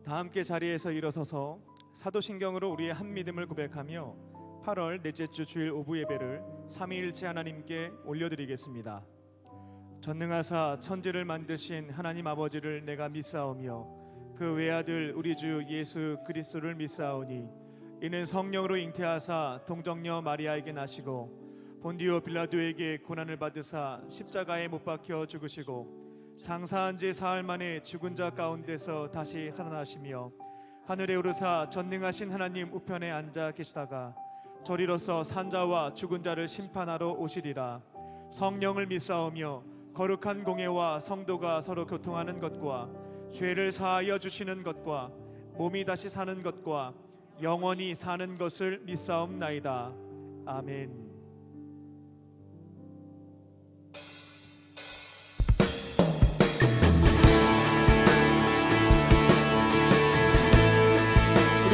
다 함께 자리에서 일어서서 사도신경으로 우리의 한 믿음을 고백하며 8월 넷째 주 주일 오부 예배를 삼위일체 하나님께 올려드리겠습니다. 전능하사 천지를 만드신 하나님 아버지를 내가 믿사오며 그 외아들 우리 주 예수 그리스도를 믿사오니 이는 성령으로 잉태하사 동정녀 마리아에게 나시고 본디오 빌라도에게 고난을 받으사 십자가에 못 박혀 죽으시고 장사한 지 사흘 만에 죽은 자 가운데서 다시 살아나시며 하늘에 오르사 전능하신 하나님 우편에 앉아 계시다가 저리로서 산자와 죽은 자를 심판하러 오시리라. 성령을 믿사오며 거룩한 공예와 성도가 서로 교통하는 것과 죄를 사하여 주시는 것과 몸이 다시 사는 것과 영원히 사는 것을 믿사옵나이다. 아멘.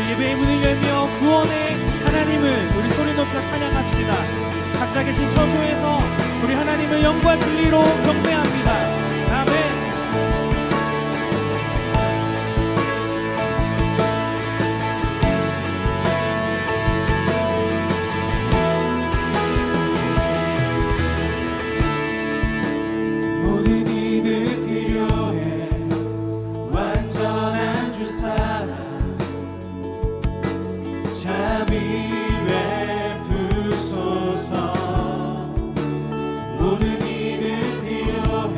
예배의 문을 열며 구원의 하나님을 우리 소리 높여 찬양합시다. 각자 계신 처소에서 우리 하나님을 영과 진리로 경배합니다. 아멘. 모든 이들 필요해 완전한 주 사랑 자비 베푸소서. 모든 이들 필요해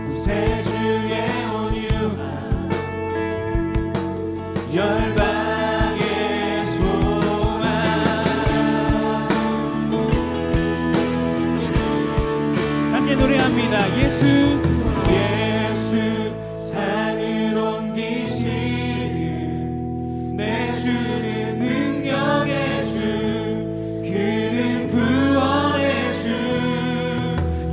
구세주의 온유한 열방의 소망. 함께 노래합니다. 예수 산으로 옮기시는 내 주는 능력의 주, 그는 구원의 주,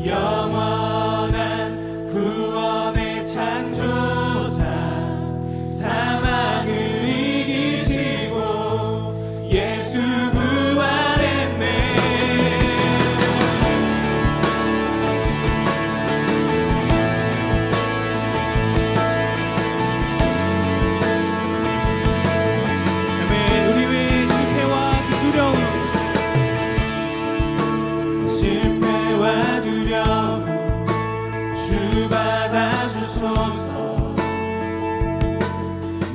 영원한 구원의 창조자, 사망을 이기시고 예수 부활했네.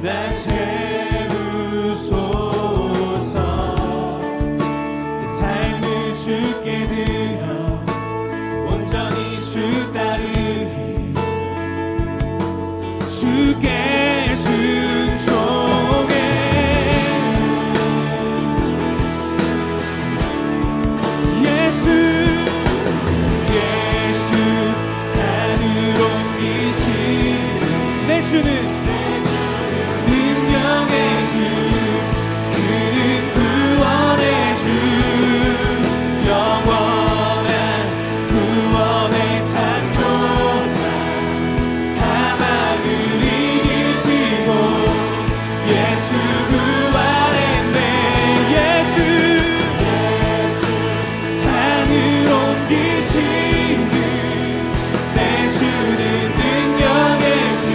날 채우소서. 내 삶을 주께 드려 온전히 주 따르리. 주께 순종해. 예수 산으로 옮기시는 내 주는 능력의 주, 그는 구원의 주, 영원한 구원의 창조자, 사망을 이기시고 예수 부활했네. 예수 산으로 옮기시는 내 주는 능력의 주,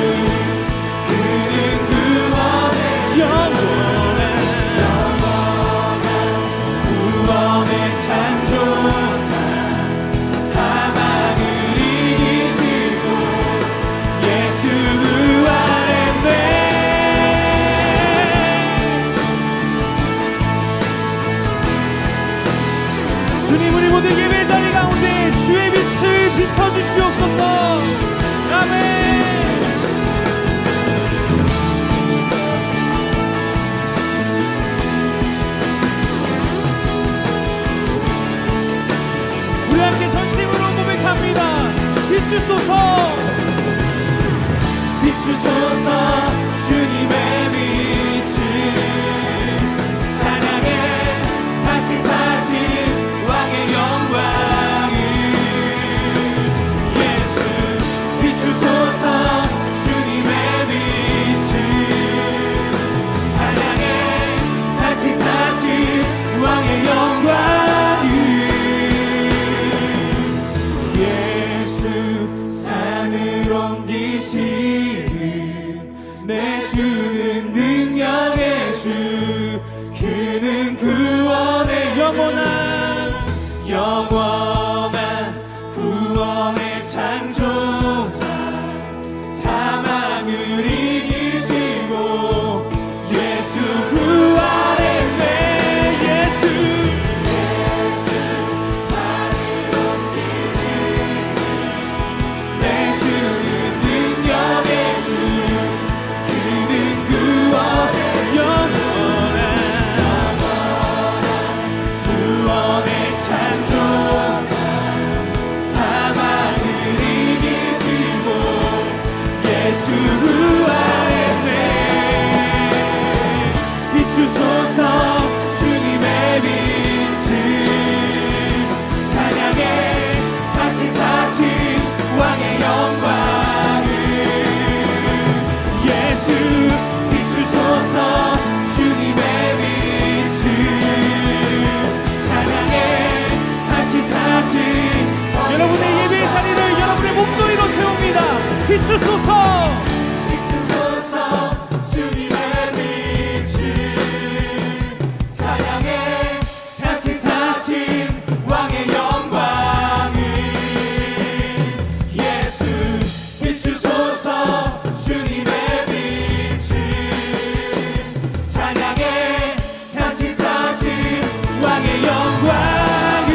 비추소서 주님의 빛을 찬양해 다시 사신 왕의 영광을 예수 비추소서 주님의 빛을 찬양해 다시 사신 여러분의 예배의 자리를 여러분의 목소리로 채웁니다. 비추소서. 비추소서 주님의 빛을 찬양해 다시 사신 왕의 영광을 예수 비추소서 주님의 빛을 찬양해 다시 사신 왕의 영광을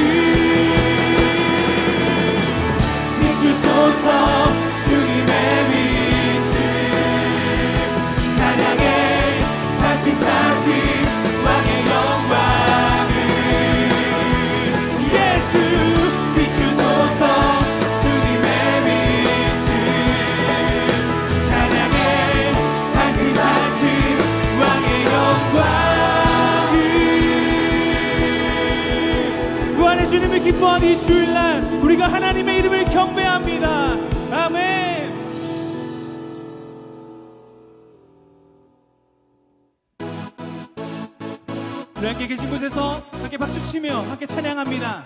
비추소서 주님의 빛을 찬양해 다시 사신 왕의 영광을 예수 비추소서 주님의 빛을 찬양해 다시 사신 왕의 영광을 구원의 주님을 기뻐하는 이 주일날 우리가 하나님의 이름을 경배합니다. 아멘. 우리 함께 계신 곳에서 함께 박수치며 함께 찬양합니다.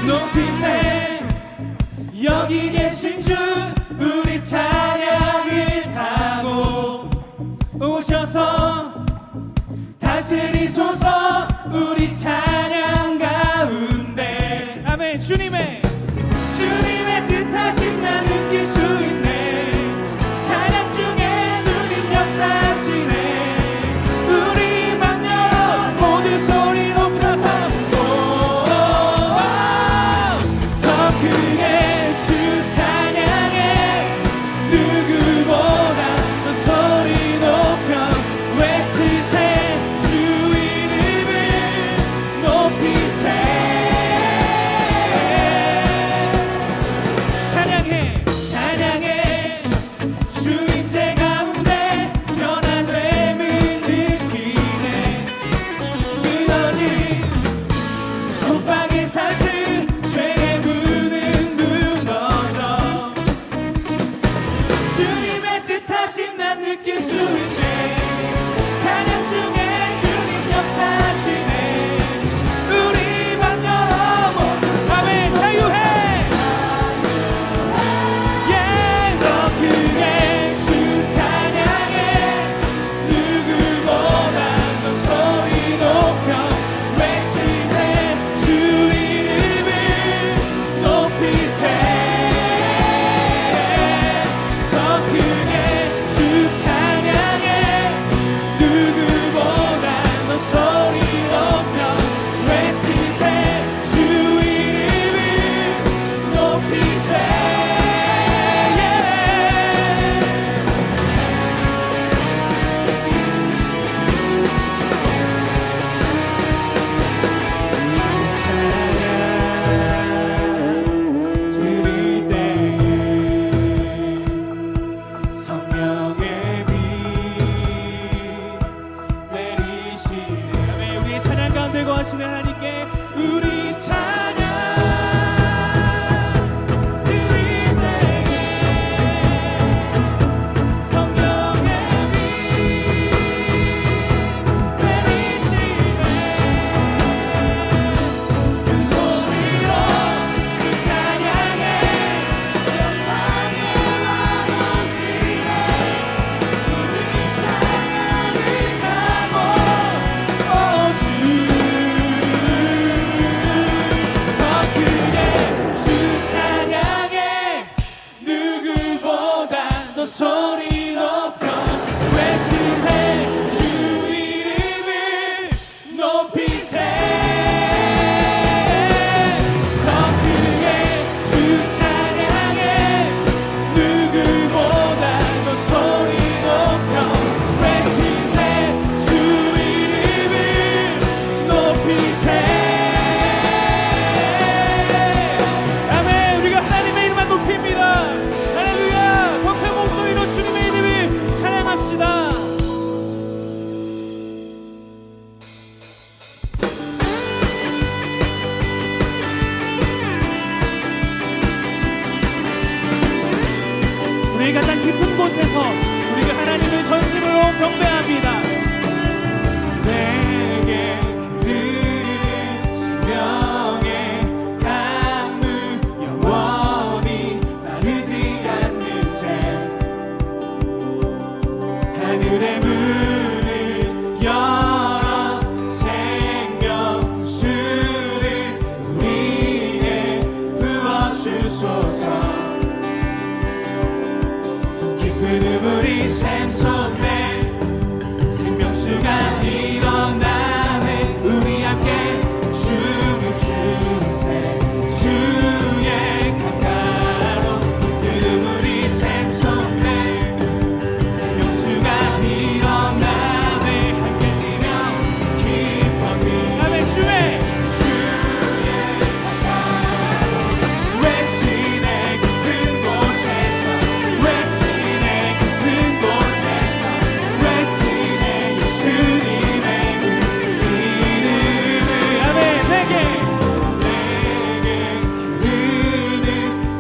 높이세 여기 계신 주 우리 찬양을 타고 오셔서 다스리소서 우리 찬양 가운데 아멘. 주님의 뜻하신 나 느낄 수 있네 찬양 중에 주님 역사하시네 우리만 열어 모두 소리 높여서 더 크게 주 찬양해 누구보다 더 소리 높여 외치세 주 이름을 높이세 찬양해 주 임재 가운데 변화됨을 느끼네 끊어진 속박의 사슬 죄의 문은 무너져 주님의 뜻하심 난 느낄 수 있네 찬양 중에 주님 역사하시네 우리 맘 열어 모두 아멘. 자유해. 더 크게 주 찬양해 누구보다 더 소리 높여 외치세 주 이름을 높이세 더 크게 주 찬양해 누구보다 더 소리 높여 외치세 주 이름을 높이세 드릴 때에 성령의 빛 내리시네 아멘. 우리의 찬양 가운데 거하시는 하나님께 우리 찬양 드릴 때에 성령의 빛 내리시네 큰 소리로 주 찬양해 영광의 왕 오시네 우리 찬양을 타고 오주 곳에서 우리가 하나님을 전심으로 경배합니다. 내게 흐르는 생명의 강물 영원히 마르지 않는 샘 하늘의 문을 열어 생명수를 우리에게 부어주소서 깊은 우물이 샘솟네 생명수가 일어나네 우리 함께 춤을 추세 주의 강가로 깊은 우물이 샘솟네 생명수가 일어나네 함께 뛰며 기뻐 아멘. 주의 외치네 깊은 곳에서 외치네 깊은 곳에서 외치네 예수님의 그 이름을 아멘. 내게 흐르는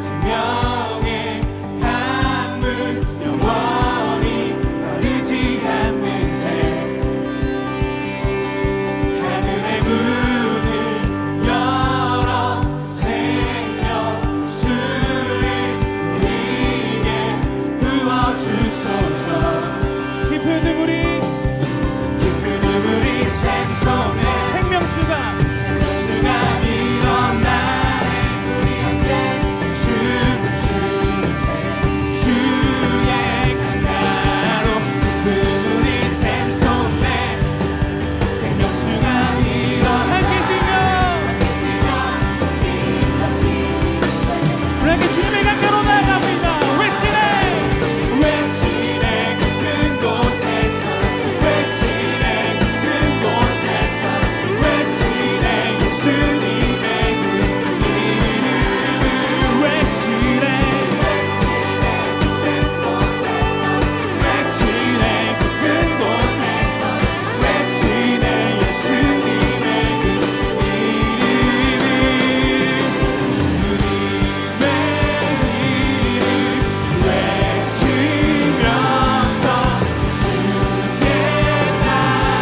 생명의 강물 영원히 마르지 않는 샘 하늘의 문을 열어 생명수를 우리에게 부어주소서 깊은 우물이 깊은 우물이 샘솟네 생명수가 생명수가 일어나네 우리 함께 춤을 추세 주의 강가로 깊은 우물이 샘솟네 생명수가 일어나네 함께 뛰며 우리 함께 주님의 강가로 나아갑니다. 외치네 외치네 깊은 곳에서 외치네 깊은 곳에서 외치네 예수님의 그 이름을 외치네 외치네 깊은 곳에서 외치네 예수님의 그 이름을 주님의 이름 외치면서 주께 나가리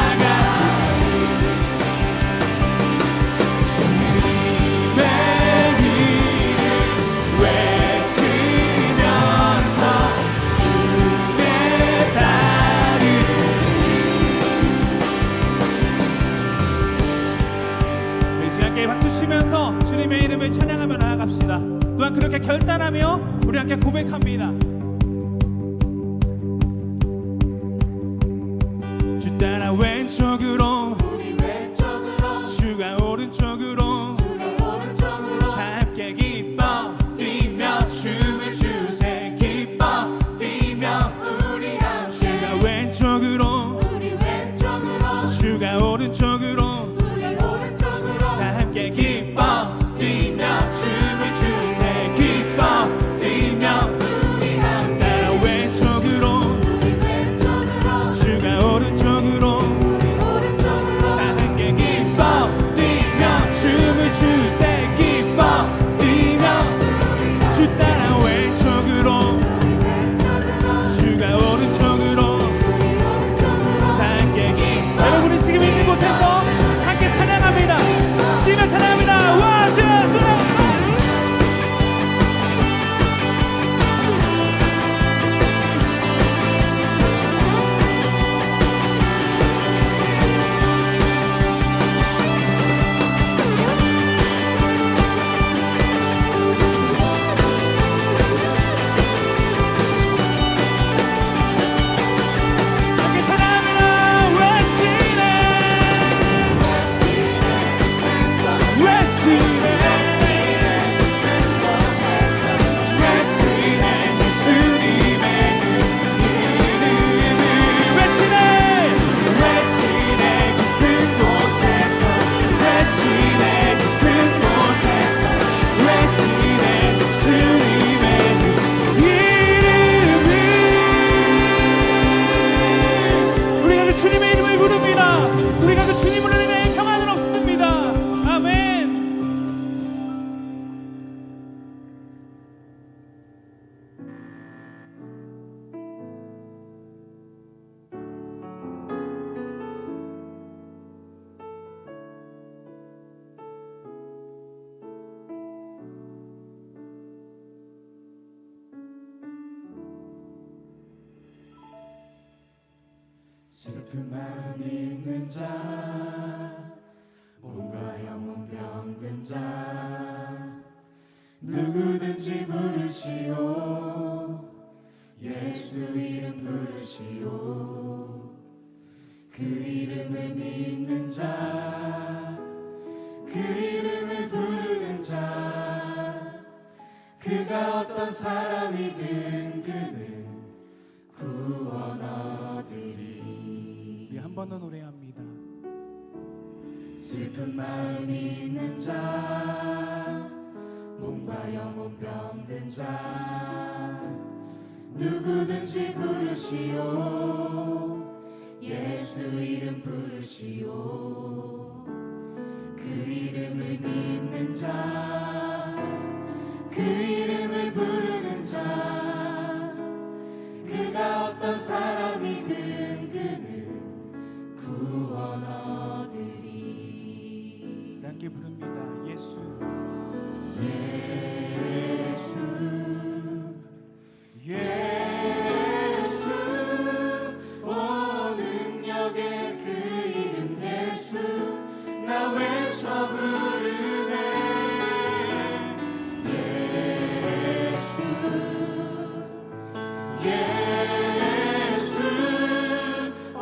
주님의 이름 외치면서 주께 따르리 우리 시간 함께 박수 치면서 주님의 이름을 찬양하며 나아갑시다. 또한 그렇게 결단하며 우리 함께 고백합니다. 주 따라 왼쪽으로 우리 왼쪽으로 주가 오른쪽으로 주의 오른쪽으로 함께 기뻐 뛰며 춤을 추세 기뻐 뛰며 우리 함께 주가 왼쪽으로 우리 왼쪽으로 주가 오른쪽으로 주의 오른쪽으로 다 함께 기뻐 뛰며 춤을 추세 기뻐 뛰며 우리 주 함께 따라 왼쪽으로 우리 왼쪽으로 주가 오른쪽으로 우리 오른쪽으로 슬픈 마음 있는 자 몸과 영혼 병든 자 누구든지 부르시오 예수 이름 부르시오 그 이름을 믿는 자 그 이름을 부르는 자 그가 어떤 사람이든 그는 구원 얻으리 우리 한 번 더 노래합니다. 슬픈 마음 있는 자 몸과 영혼 병든 자 누구든지 부르시오 예수 이름 부르시오 그 이름을 믿는 자 그 이름을 부르는 자 그가 어떤 사람이든 그는 구원 얻으리 함께 부릅니다. 예수 예수 예수 오 능력의 그 이름 예수 나 외쳐 부르네 예수 예수 오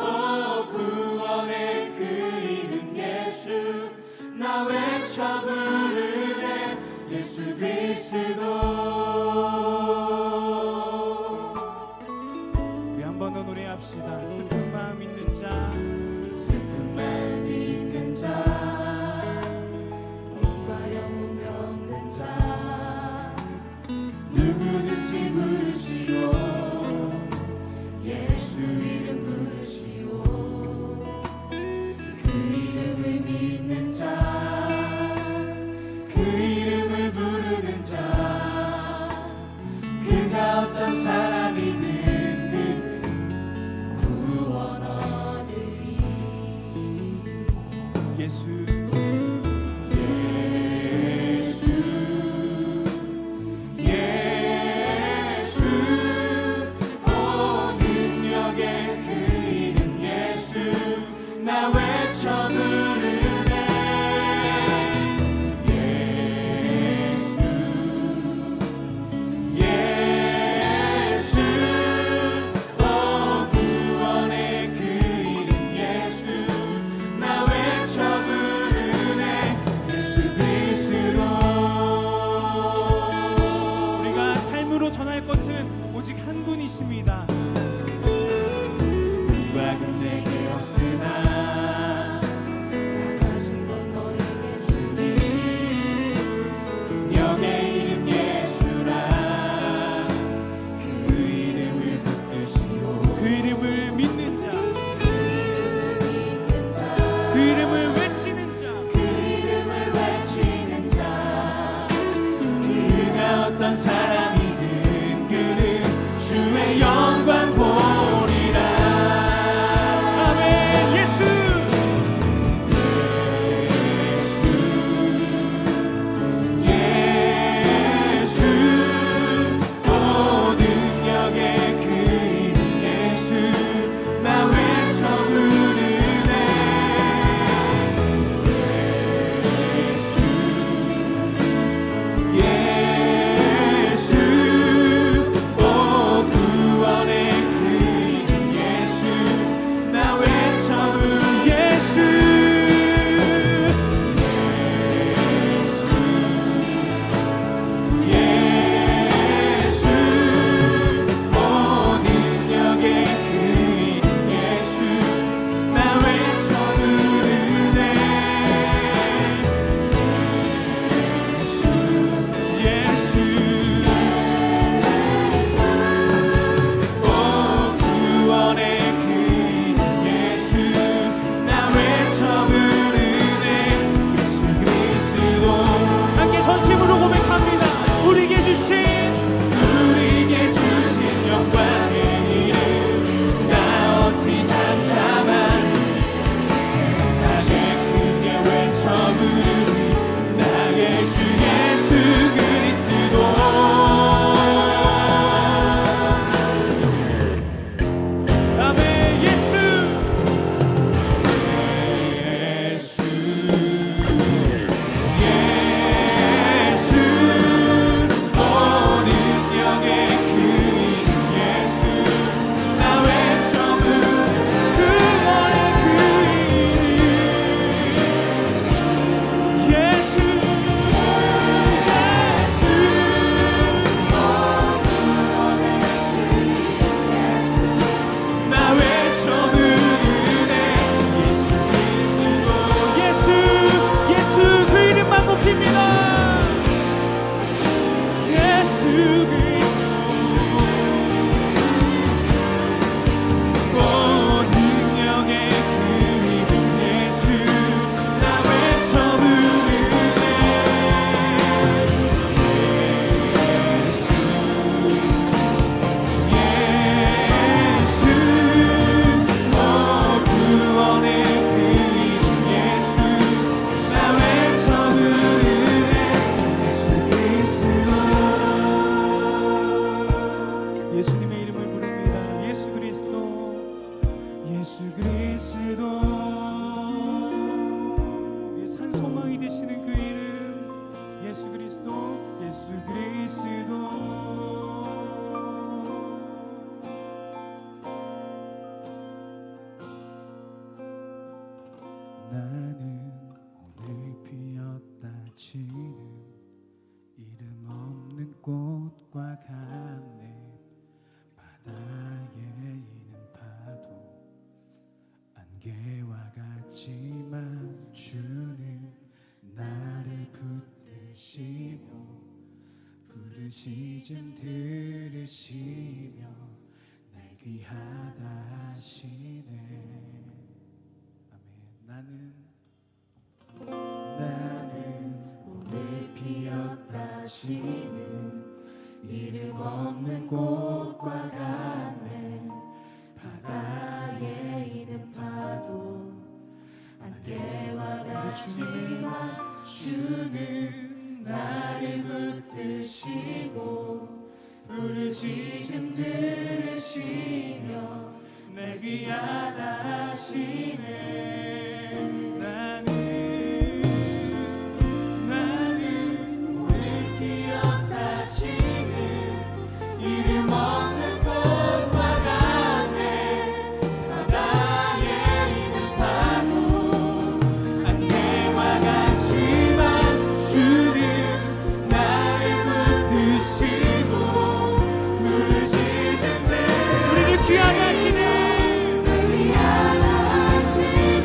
구원의 그 이름 예수 나 외쳐 부르네 예수 그리스도 우리 한 번 더 노래합시다. 슬픈 마음 있는 자 슬픈 마음 있는 자 몸과 영혼 병든 자 누구든지 부르시오 예수 이름 부르시오 그 이름을 믿는 자 그 이름을 부르는 자 그가 어떤 사람이든 그는 구원 얻으리 예수 예수 예수 오 능력의 그 이름 예수 나 외쳐 부르네 예수 예수 오 구원의 그 이름 예수 나 외쳐 부르네 예수 그리스도 우리가 삶으로 전할 것은 오직 한 분이십니다. 은과 금 내게 없으나 나 가진 것 너에게 주리 능력의 이름 예수라 그 이름을 붙드시오 그 이름을 믿는 자, 그 이름을 믿는 자 그 이름을 외치는 자, 그 이름을 외치는 자 그가 어떤 사람이든 그는 주의 영광 보리라 아멘. 예수 예수 오 능력의 그 이름 예수 나 외쳐 부르네 예수 예수 오 구원의 그 이름 예수 나 외쳐 부르네 예수 예수 오 능력의 그 이름 예수 나 외쳐 부르네 예수 오 구원의 그 이름 예수 나 외쳐 부르네 예수 그리스도 함께 전심으로 고백합니다. 우리에게 주신 영광의 이름 나 어찌 잠잠한 세상에 크게 외쳐 부르니 나의 주 예수 그리스도 아멘. 예수 높입니다. 예수 그리스도 온 능력의 그 이름 예수 나 외쳐 부르네. 예수 예수 오 구원의 그 이름 예수 나 외쳐 부르네. 예수 그리스도 예수님의 이름을 부릅니다. 예수 그리스도 예수 그리스도 우리의 산 소망이 되시는 그 이름 예수 그리스도 예수 그리스도 나는 오늘 피었다 지는 이름 없는 꽃과 같네. 바다에 있는 파도 안개와 같지만 주는 나를 붙드시고 부르짖음 들으시며 날 귀하다 하시네. 아멘. 나는 오늘 피었다 지는 이름 없는 꽃과 같네. 바다에 있는 파도 안개와 같지만 주는 나를 붙드시고 부르짖음 들으시며 날 귀하다 하시네. 나는 오늘 피었다 지는 이름 없는 꽃과 같네. 바다에 있는 파도 안개와 같지만 주는 나를 붙드시고 부르짖음 우리를 귀하게 하시네. 날 귀하다 하시네.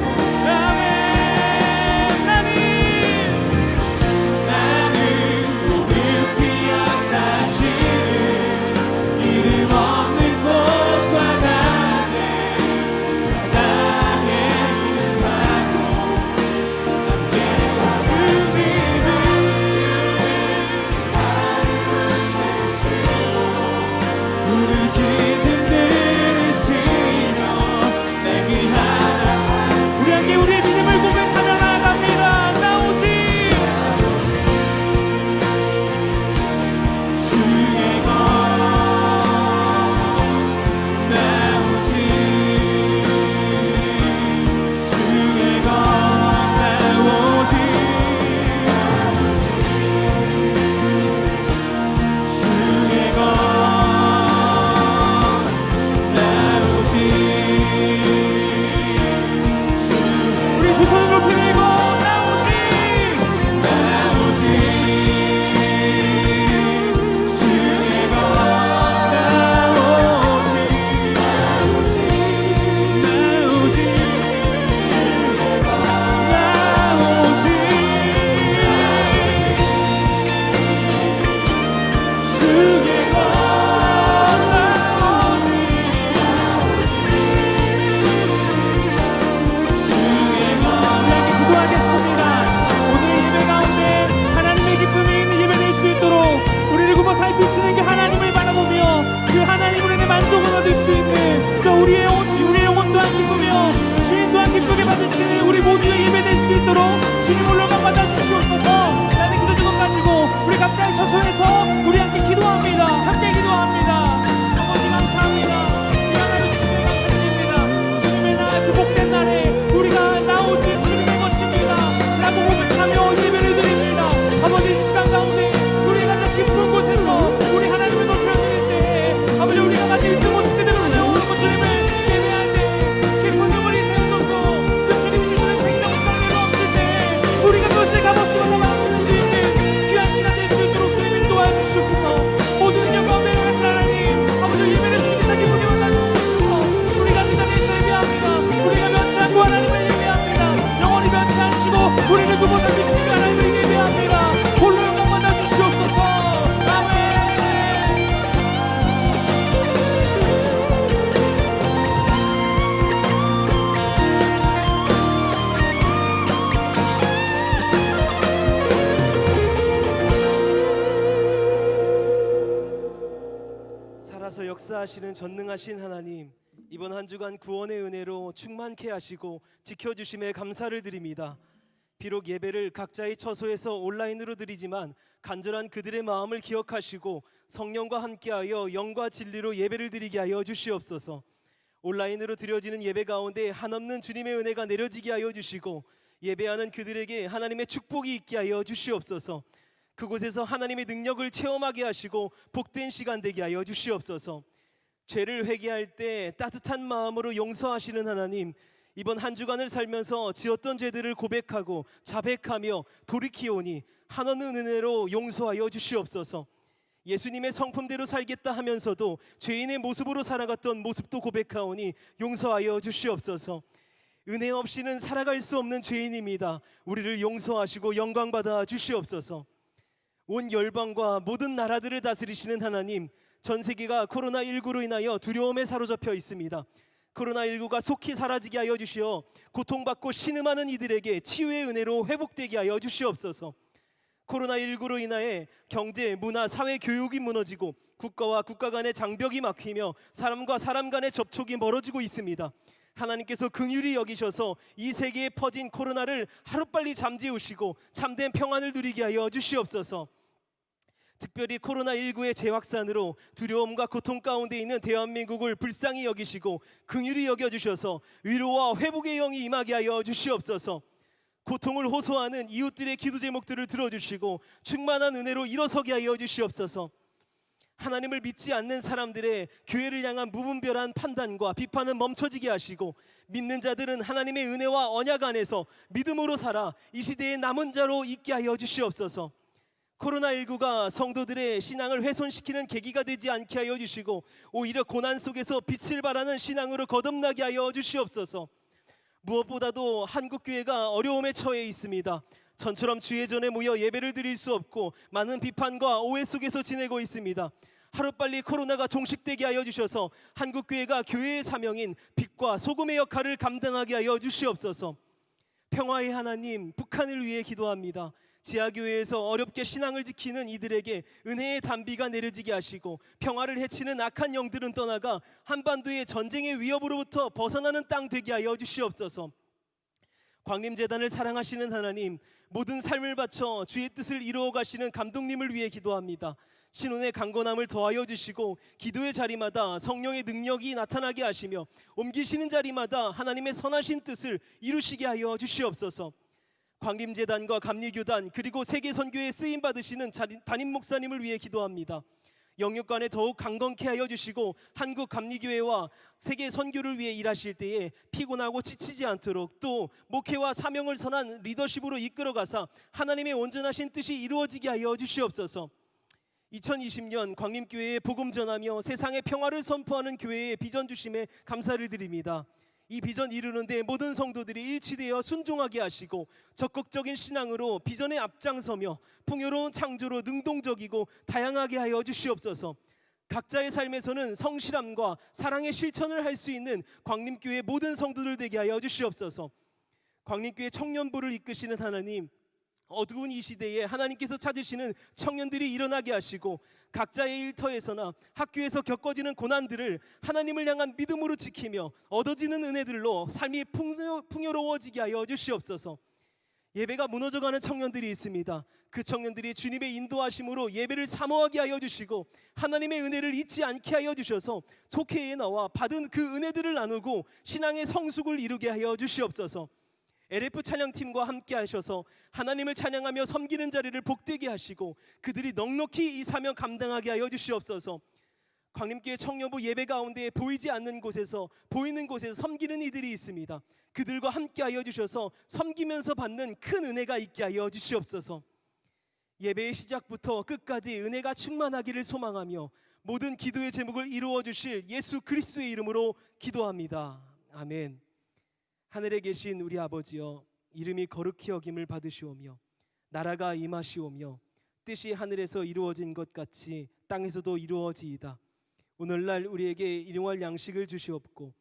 역사하시는 전능하신 하나님, 이번 한 주간 구원의 은혜로 충만케 하시고 지켜주심에 감사를 드립니다. 비록 예배를 각자의 처소에서 온라인으로 드리지만 간절한 그들의 마음을 기억하시고 성령과 함께하여 영과 진리로 예배를 드리게 하여 주시옵소서. 온라인으로 드려지는 예배 가운데 한없는 주님의 은혜가 내려지게 하여 주시고 예배하는 그들에게 하나님의 축복이 있게 하여 주시옵소서. 그곳에서 하나님의 능력을 체험하게 하시고 복된 시간 되게 하여 주시옵소서. 죄를 회개할 때 따뜻한 마음으로 용서하시는 하나님, 이번 한 주간을 살면서 지었던 죄들을 고백하고 자백하며 돌이키오니 한없는 은혜로 용서하여 주시옵소서. 예수님의 성품대로 살겠다 하면서도 죄인의 모습으로 살아갔던 모습도 고백하오니 용서하여 주시옵소서. 은혜 없이는 살아갈 수 없는 죄인입니다. 우리를 용서하시고 영광받아 주시옵소서. 온 열방과 모든 나라들을 다스리시는 하나님, 전 세계가 코로나19로 인하여 두려움에 사로잡혀 있습니다. 코로나19가 속히 사라지게 하여 주시어 고통받고 신음하는 이들에게 치유의 은혜로 회복되게 하여 주시옵소서. 코로나19로 인하여 경제, 문화, 사회, 교육이 무너지고 국가와 국가 간의 장벽이 막히며 사람과 사람 간의 접촉이 멀어지고 있습니다. 하나님께서 긍휼히 여기셔서 이 세계에 퍼진 코로나를 하루빨리 잠재우시고 참된 평안을 누리게 하여 주시옵소서. 특별히 코로나19의 재확산으로 두려움과 고통 가운데 있는 대한민국을 불쌍히 여기시고 긍휼히 여겨주셔서 위로와 회복의 영이 임하게 하여 주시옵소서. 고통을 호소하는 이웃들의 기도 제목들을 들어주시고 충만한 은혜로 일어서게 하여 주시옵소서. 하나님을 믿지 않는 사람들의 교회를 향한 무분별한 판단과 비판은 멈춰지게 하시고 믿는 자들은 하나님의 은혜와 언약 안에서 믿음으로 살아 이 시대의 남은 자로 있게 하여 주시옵소서. 코로나19가 성도들의 신앙을 훼손시키는 계기가 되지 않게 하여 주시고 오히려 고난 속에서 빛을 발하는 신앙으로 거듭나게 하여 주시옵소서. 무엇보다도 한국교회가 어려움에 처해 있습니다. 전처럼 주의 전에 모여 예배를 드릴 수 없고 많은 비판과 오해 속에서 지내고 있습니다. 하루빨리 코로나가 종식되게 하여 주셔서 한국교회가 교회의 사명인 빛과 소금의 역할을 감당하게 하여 주시옵소서. 평화의 하나님, 북한을 위해 기도합니다. 지하교회에서 어렵게 신앙을 지키는 이들에게 은혜의 단비가 내려지게 하시고 평화를 해치는 악한 영들은 떠나가 한반도의 전쟁의 위협으로부터 벗어나는 땅 되게 하여 주시옵소서. 광림재단을 사랑하시는 하나님, 모든 삶을 바쳐 주의 뜻을 이루어 가시는 감독님을 위해 기도합니다. 신혼의 강건함을 더하여 주시고 기도의 자리마다 성령의 능력이 나타나게 하시며 옮기시는 자리마다 하나님의 선하신 뜻을 이루시게 하여 주시옵소서. 광림재단과 감리교단 그리고 세계선교에 쓰임받으시는 담임 목사님을 위해 기도합니다. 영육간에 더욱 강건케 하여 주시고 한국 감리교회와 세계 선교를 위해 일하실 때에 피곤하고 지치지 않도록 또 목회와 사명을 선한 리더십으로 이끌어가사 하나님의 온전하신 뜻이 이루어지게 하여 주시옵소서. 2020년 광림교회에 복음 전하며 세상의 평화를 선포하는 교회에 비전 주심에 감사를 드립니다. 이 비전 이루는데 모든 성도들이 일치되어 순종하게 하시고 적극적인 신앙으로 비전에 앞장서며 풍요로운 창조로 능동적이고 다양하게 하여 주시옵소서. 각자의 삶에서는 성실함과 사랑의 실천을 할 수 있는 광림교회 모든 성도들 되게 하여 주시옵소서. 광림교회 청년부를 이끄시는 하나님, 어두운 이 시대에 하나님께서 찾으시는 청년들이 일어나게 하시고 각자의 일터에서나 학교에서 겪어지는 고난들을 하나님을 향한 믿음으로 지키며 얻어지는 은혜들로 삶이 풍요로워지게 하여 주시옵소서. 예배가 무너져가는 청년들이 있습니다. 그 청년들이 주님의 인도하심으로 예배를 사모하게 하여 주시고 하나님의 은혜를 잊지 않게 하여 주셔서 속회에 나와 받은 그 은혜들을 나누고 신앙의 성숙을 이루게 하여 주시옵소서. LF 찬양팀과 함께 하셔서 하나님을 찬양하며 섬기는 자리를 복되게 하시고 그들이 넉넉히 이 사명 감당하게 하여 주시옵소서. 광림교회 청년부 예배 가운데 보이지 않는 곳에서 보이는 곳에서 섬기는 이들이 있습니다. 그들과 함께 하여 주셔서 섬기면서 받는 큰 은혜가 있게 하여 주시옵소서. 예배의 시작부터 끝까지 은혜가 충만하기를 소망하며 모든 기도의 제목을 이루어 주실 예수 그리스도의 이름으로 기도합니다. 아멘. 하늘에 계신 우리 아버지여, 이름이 거룩히 여김을 받으시오며 나라가 임하시오며 뜻이 하늘에서 이루어진 것 같이 땅에서도 이루어지이다. 오늘날 우리에게 일용할 양식을 주시옵고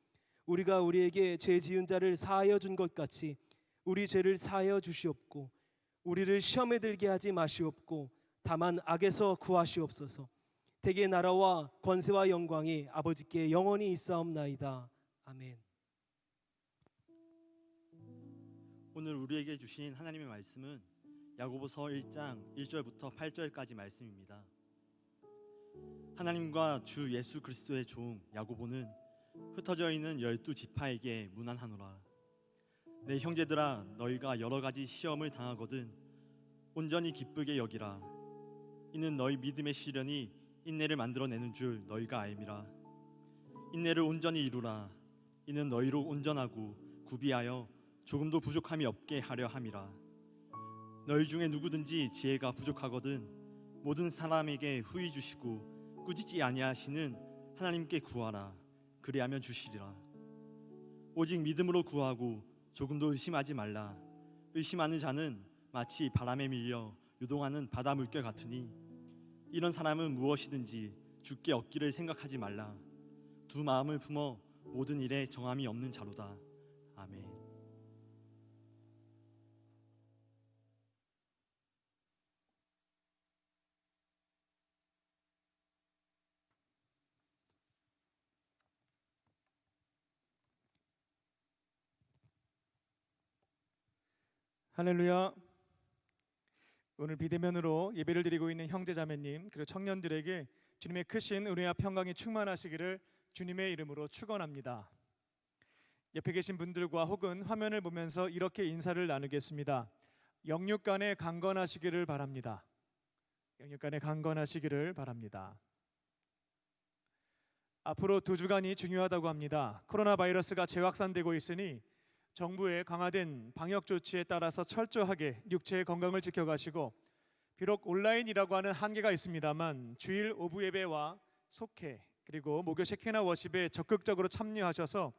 우리가 우리에게 죄 지은 자를 사하여 준 것 같이 우리 죄를 사하여 주시옵고 우리를 시험에 들게 하지 마시옵고 다만 악에서 구하시옵소서. 대개 나라와 권세와 영광이 아버지께 영원히 있사옵나이다. 아멘. 오늘 우리에게 주신 하나님의 말씀은 야고보서 1장 1절부터 8절까지 말씀입니다. 하나님과 주 예수 그리스도의 종 야고보는 흩어져 있는 12지파에게 문안하노라. 내 형제들아, 너희가 여러 가지 시험을 당하거든 온전히 기쁘게 여기라. 이는 너희 믿음의 시련이 인내를 만들어내는 줄 너희가 알미라. 인내를 온전히 이루라. 이는 너희로 온전하고 구비하여 조금도 부족함이 없게 하려 함이라. 너희 중에 누구든지 지혜가 부족하거든 모든 사람에게 후히 주시고 꾸짖지 아니하시는 하나님께 구하라. 그리하면 주시리라. 오직 믿음으로 구하고 조금도 의심하지 말라. 의심하는 자는 마치 바람에 밀려 요동하는 바다 물결 같으니 이런 사람은 무엇이든지 주께 얻기를 생각하지 말라. 두 마음을 품어 모든 일에 정함이 없는 자로다. 아멘. 할렐루야. 오늘 비대면으로 예배를 드리고 있는 형제자매님 그리고 청년들에게 주님의 크신 은혜와 평강이 충만하시기를 주님의 이름으로 축원합니다. 옆에 계신 분들과 혹은 화면을 보면서 이렇게 인사를 나누겠습니다. 영육간에 강건하시기를 바랍니다. 영육간에 강건하시기를 바랍니다. 앞으로 2주간이 중요하다고 합니다. 코로나 바이러스가 재확산되고 있으니 정부의 강화된 방역 조치에 따라서 철저하게 육체의 건강을 지켜가시고 비록 온라인이라고 하는 한계가 있습니다만 주일 오부 예배와 속회 그리고 목요 셰케나 워십에 적극적으로 참여하셔서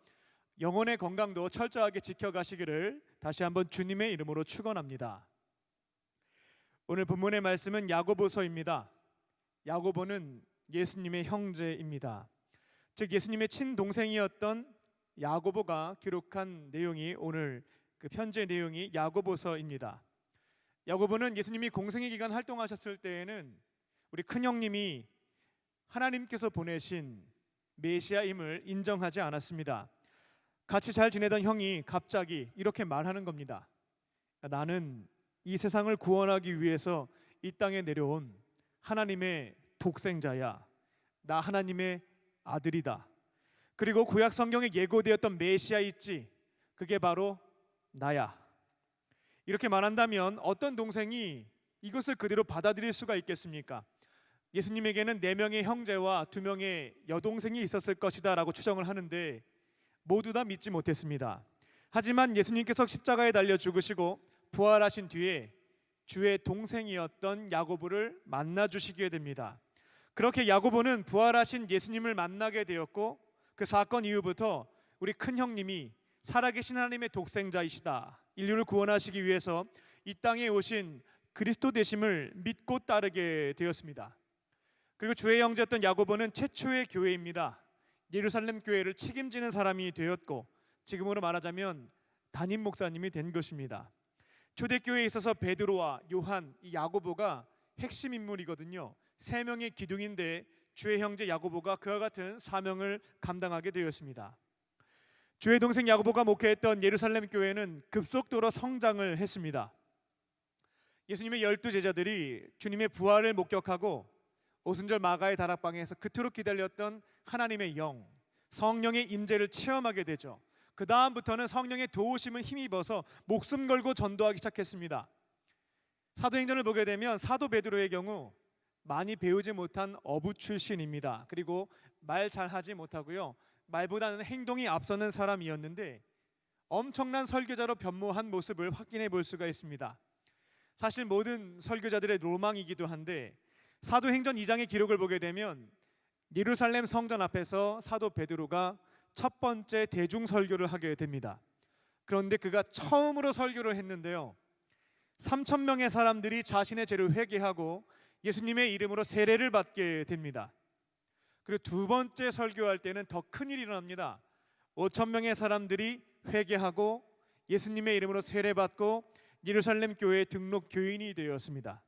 영혼의 건강도 철저하게 지켜가시기를 다시 한번 주님의 이름으로 축원합니다. 오늘 본문의 말씀은 야고보서입니다. 야고보는 예수님의 형제입니다. 즉 예수님의 친동생이었던 야고보가 기록한 내용이 오늘 그 편지의 내용이 야고보서입니다. 야고보는 예수님이 공생의 기간 활동하셨을 때에는 우리 큰형님이 하나님께서 보내신 메시아임을 인정하지 않았습니다. 같이 잘 지내던 형이 갑자기 이렇게 말하는 겁니다. 나는 이 세상을 구원하기 위해서 이 땅에 내려온 하나님의 독생자야. 나 하나님의 아들이다. 그리고 구약 성경에 예고되었던 메시아 있지, 그게 바로 나야. 이렇게 말한다면 어떤 동생이 이것을 그대로 받아들일 수가 있겠습니까? 예수님에게는 4명의 형제와 2명의 여동생이 있었을 것이다 라고 추정을 하는데 모두 다 믿지 못했습니다. 하지만 예수님께서 십자가에 달려 죽으시고 부활하신 뒤에 주의 동생이었던 야고보를 만나 주시게 됩니다. 그렇게 야고보는 부활하신 예수님을 만나게 되었고 그 사건 이후부터 우리 큰형님이 살아계신 하나님의 독생자이시다, 인류를 구원하시기 위해서 이 땅에 오신 그리스도 되심을 믿고 따르게 되었습니다. 그리고 주의 형제였던 야고보는 최초의 교회입니다. 예루살렘 교회를 책임지는 사람이 되었고 지금으로 말하자면 담임 목사님이 된 것입니다. 초대교회에 있어서 베드로와 요한, 이 야고보가 핵심 인물이거든요. 3명의 기둥인데 주의 형제 야고보가 그와 같은 사명을 감당하게 되었습니다. 주의 동생 야고보가 목회했던 예루살렘 교회는 급속도로 성장을 했습니다. 예수님의 12제자들이 주님의 부활을 목격하고 오순절 마가의 다락방에서 그토록 기다렸던 하나님의 영, 성령의 임재를 체험하게 되죠. 그 다음부터는 성령의 도우심을 힘입어서 목숨 걸고 전도하기 시작했습니다. 사도행전을 보게 되면 사도 베드로의 경우 많이 배우지 못한 어부 출신입니다. 그리고 말 잘하지 못하고요, 말보다는 행동이 앞서는 사람이었는데 엄청난 설교자로 변모한 모습을 확인해 볼 수가 있습니다. 사실 모든 설교자들의 로망이기도 한데 사도행전 2장의 기록을 보게 되면 예루살렘 성전 앞에서 사도 베드로가 첫 번째 대중 설교를 하게 됩니다. 그런데 그가 처음으로 설교를 했는데요, 3,000명의 사람들이 자신의 죄를 회개하고 예수님의 이름으로 세례를 받게 됩니다. 그리고 2번째 설교할 때는 더 큰 일이 일어납니다. 5,000명의 사람들이 회개하고 예수님의 이름으로 세례받고 예루살렘 교회에 등록 교인이 되었습니다.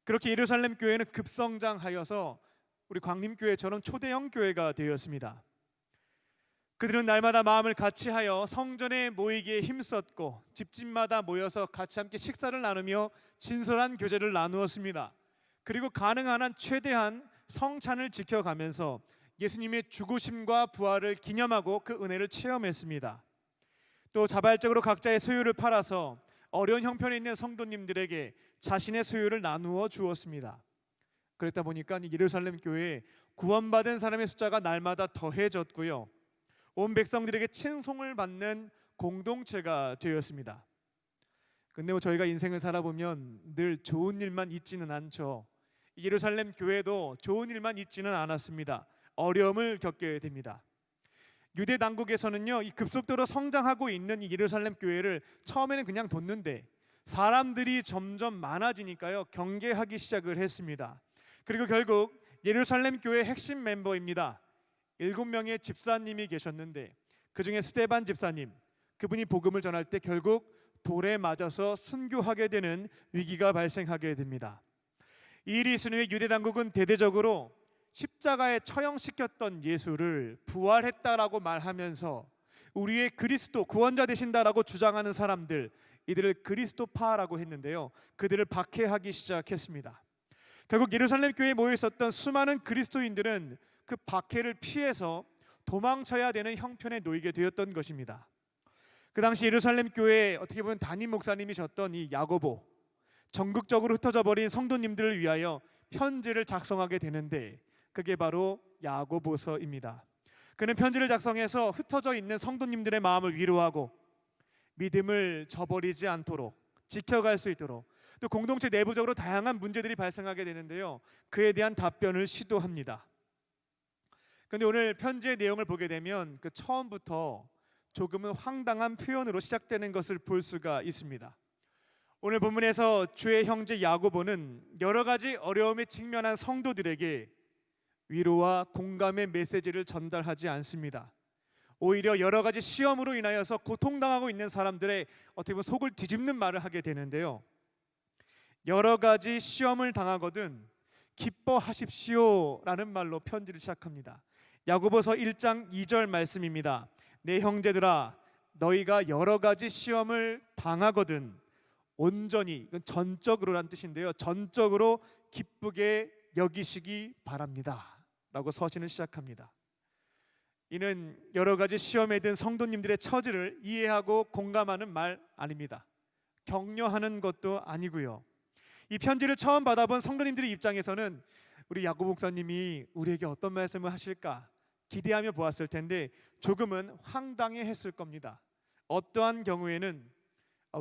그렇게 예루살렘 교회는 급성장하여서 우리 광림교회처럼 초대형 교회가 되었습니다. 그들은 날마다 마음을 같이하여 성전에 모이기에 힘썼고 집집마다 모여서 같이 함께 식사를 나누며 진솔한 교제를 나누었습니다. 그리고 가능한 한 최대한 성찬을 지켜가면서 예수님의 죽으심과 부활을 기념하고 그 은혜를 체험했습니다. 또 자발적으로 각자의 소유를 팔아서 어려운 형편에 있는 성도님들에게 자신의 소유를 나누어 주었습니다. 그랬다 보니까 예루살렘 교회에 구원받은 사람의 숫자가 날마다 더해졌고요, 온 백성들에게 칭송을 받는 공동체가 되었습니다. 근데 저희가 인생을 살아보면 늘 좋은 일만 있지는 않죠. 예루살렘 교회도 좋은 일만 있지는 않았습니다. 어려움을 겪게 됩니다. 유대 당국에서는요, 이 급속도로 성장하고 있는 이 예루살렘 교회를 처음에는 그냥 뒀는데 사람들이 점점 많아지니까요, 경계하기 시작을 했습니다. 그리고 결국 예루살렘 교회 핵심 멤버입니다. 7명의 집사님이 계셨는데 그 중에 스데반 집사님, 그분이 복음을 전할 때 결국 돌에 맞아서 순교하게 되는 위기가 발생하게 됩니다. 이 일이 있은 후에 유대 당국은 대대적으로 십자가에 처형시켰던 예수를 부활했다라고 말하면서 우리의 그리스도 구원자 되신다라고 주장하는 사람들, 이들을 그리스도파라고 했는데요, 그들을 박해하기 시작했습니다. 결국 예루살렘 교회에 모여 있었던 수많은 그리스도인들은 그 박해를 피해서 도망쳐야 되는 형편에 놓이게 되었던 것입니다. 그 당시 예루살렘 교회에 어떻게 보면 담임 목사님이셨던 이 야고보, 전국적으로 흩어져 버린 성도님들을 위하여 편지를 작성하게 되는데 그게 바로 야고보서입니다. 그는 편지를 작성해서 흩어져 있는 성도님들의 마음을 위로하고 믿음을 저버리지 않도록 지켜갈 수 있도록, 또 공동체 내부적으로 다양한 문제들이 발생하게 되는데요, 그에 대한 답변을 시도합니다. 그런데 오늘 편지의 내용을 보게 되면 그 처음부터 조금은 황당한 표현으로 시작되는 것을 볼 수가 있습니다. 오늘 본문에서 주의 형제 야고보는 여러 가지 어려움에 직면한 성도들에게 위로와 공감의 메시지를 전달하지 않습니다. 오히려 여러 가지 시험으로 인하여서 고통당하고 있는 사람들의 어떻게 보면 속을 뒤집는 말을 하게 되는데요, 여러 가지 시험을 당하거든 기뻐하십시오 라는 말로 편지를 시작합니다. 야고보서 1장 2절 말씀입니다. 내 형제들아, 너희가 여러 가지 시험을 당하거든 온전히, 이건 전적으로란 뜻인데요, 전적으로 기쁘게 여기시기 바랍니다 라고 서신을 시작합니다. 이는 여러 가지 시험에 든 성도님들의 처지를 이해하고 공감하는 말 아닙니다. 격려하는 것도 아니고요. 이 편지를 처음 받아본 성도님들의 입장에서는 우리 야고보 목사님이 우리에게 어떤 말씀을 하실까 기대하며 보았을 텐데 조금은 황당해했을 겁니다. 어떠한 경우에는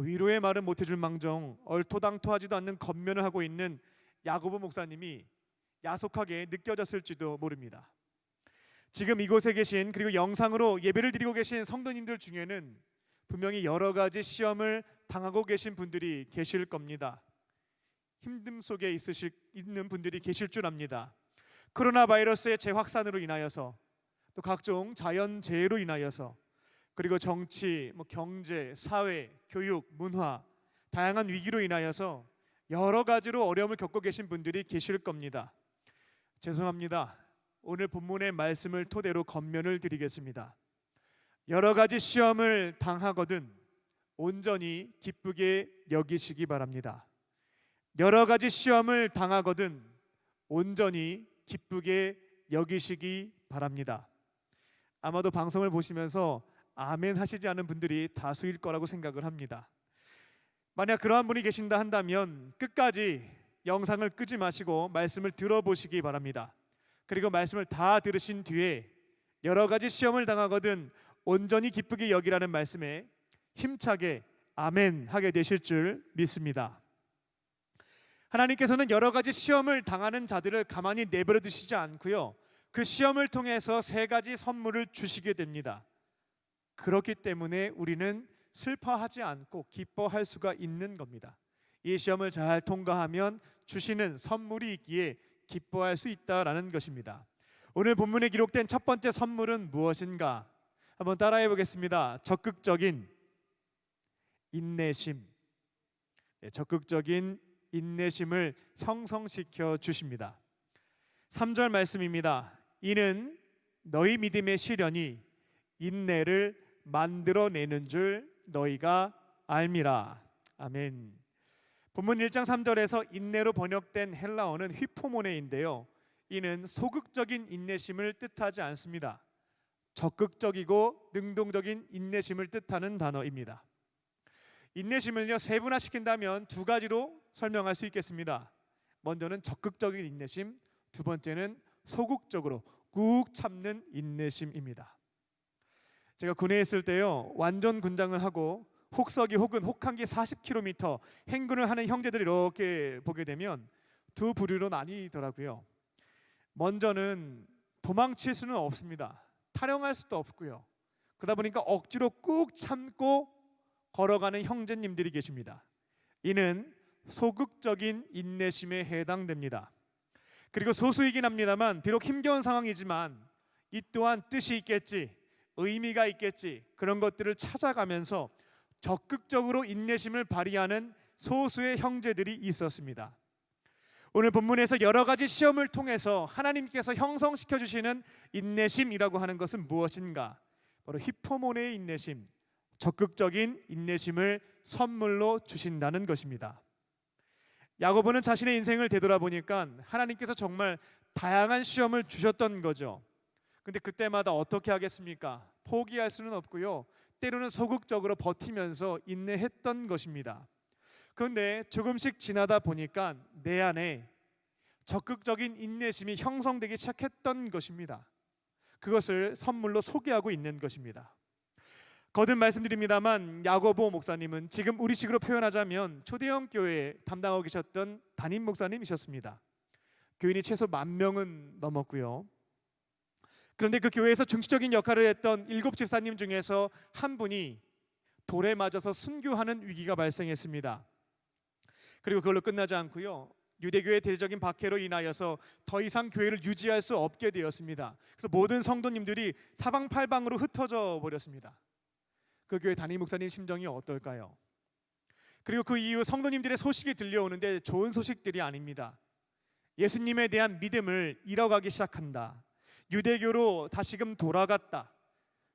위로의 말은 못해줄 망정 얼토당토하지도 않는 겉면을 하고 있는 야고보 목사님이 야속하게 느껴졌을지도 모릅니다. 지금 이곳에 계신, 그리고 영상으로 예배를 드리고 계신 성도님들 중에는 분명히 여러 가지 시험을 당하고 계신 분들이 계실 겁니다. 힘듦 속에 있는 분들이 계실 줄 압니다. 코로나 바이러스의 재확산으로 인하여서, 또 각종 자연재해로 인하여서, 그리고 정치, 경제, 사회, 교육, 문화, 다양한 위기로 인하여서 여러 가지로 어려움을 겪고 계신 분들이 계실 겁니다. 죄송합니다. 오늘 본문의 말씀을 토대로 권면을 드리겠습니다. 여러 가지 시험을 당하거든 온전히 기쁘게 여기시기 바랍니다. 여러 가지 시험을 당하거든 온전히 기쁘게 여기시기 바랍니다. 아마도 방송을 보시면서 아멘 하시지 않은 분들이 다수일 거라고 생각을 합니다. 만약 그러한 분이 계신다 한다면 끝까지 영상을 끄지 마시고 말씀을 들어보시기 바랍니다. 그리고 말씀을 다 들으신 뒤에 여러 가지 시험을 당하거든 온전히 기쁘게 여기라는 말씀에 힘차게 아멘 하게 되실 줄 믿습니다. 하나님께서는 여러 가지 시험을 당하는 자들을 가만히 내버려 두시지 않고요, 그 시험을 통해서 3가지 선물을 주시게 됩니다. 그렇기 때문에 우리는 슬퍼하지 않고 기뻐할 수가 있는 겁니다. 이 시험을 잘 통과하면 주시는 선물이 있기에 기뻐할 수 있다라는 것입니다. 오늘 본문에 기록된 첫 번째 선물은 무엇인가? 한번 따라해 보겠습니다. 적극적인 인내심. 적극적인 인내심을 형성시켜 주십니다. 3절 말씀입니다. 이는 너희 믿음의 시련이 인내를 만들어내는 줄 너희가 알미라. 아멘. 본문 1장 3절에서 인내로 번역된 헬라어는 휘포모네인데요. 이는 소극적인 인내심을 뜻하지 않습니다. 적극적이고 능동적인 인내심을 뜻하는 단어입니다. 인내심을요, 세분화시킨다면 두 가지로 설명할 수 있겠습니다. 먼저는 적극적인 인내심, 두 번째는 소극적으로 꾹 참는 인내심입니다. 제가 군에 있을 때요, 완전 군장을 하고 혹서기 혹은 혹한기 40km 행군을 하는 형제들을 이렇게 보게 되면 두 부류로 나뉘더라고요. 먼저는 도망칠 수는 없습니다. 타령할 수도 없고요. 그러다 보니까 억지로 꾹 참고 걸어가는 형제님들이 계십니다. 이는 소극적인 인내심에 해당됩니다. 그리고 소수이긴 합니다만 비록 힘겨운 상황이지만 이 또한 뜻이 있겠지, 의미가 있겠지, 그런 것들을 찾아가면서 적극적으로 인내심을 발휘하는 소수의 형제들이 있었습니다. 오늘 본문에서 여러 가지 시험을 통해서 하나님께서 형성시켜 주시는 인내심이라고 하는 것은 무엇인가? 바로 히포모네의 인내심, 적극적인 인내심을 선물로 주신다는 것입니다. 야고보는 자신의 인생을 되돌아보니까 하나님께서 정말 다양한 시험을 주셨던 거죠. 근데 그때마다 어떻게 하겠습니까? 포기할 수는 없고요, 때로는 소극적으로 버티면서 인내했던 것입니다. 그런데 조금씩 지나다 보니까 내 안에 적극적인 인내심이 형성되기 시작했던 것입니다. 그것을 선물로 소개하고 있는 것입니다. 거듭 말씀드립니다만 야고보 목사님은 지금 우리식으로 표현하자면 초대형 교회 담당하고 계셨던 담임 목사님이셨습니다. 교인이 최소 10,000명은 넘었고요. 그런데 그 교회에서 중시적인 역할을 했던 7 집사님 중에서 한 분이 돌에 맞아서 순교하는 위기가 발생했습니다. 그리고 그걸로 끝나지 않고요, 유대교의 대대적인 박해로 인하여서 더 이상 교회를 유지할 수 없게 되었습니다. 그래서 모든 성도님들이 사방팔방으로 흩어져 버렸습니다. 그 교회 담임 목사님 심정이 어떨까요? 그리고 그 이후 성도님들의 소식이 들려오는데 좋은 소식들이 아닙니다. 예수님에 대한 믿음을 잃어가기 시작한다. 유대교로 다시금 돌아갔다.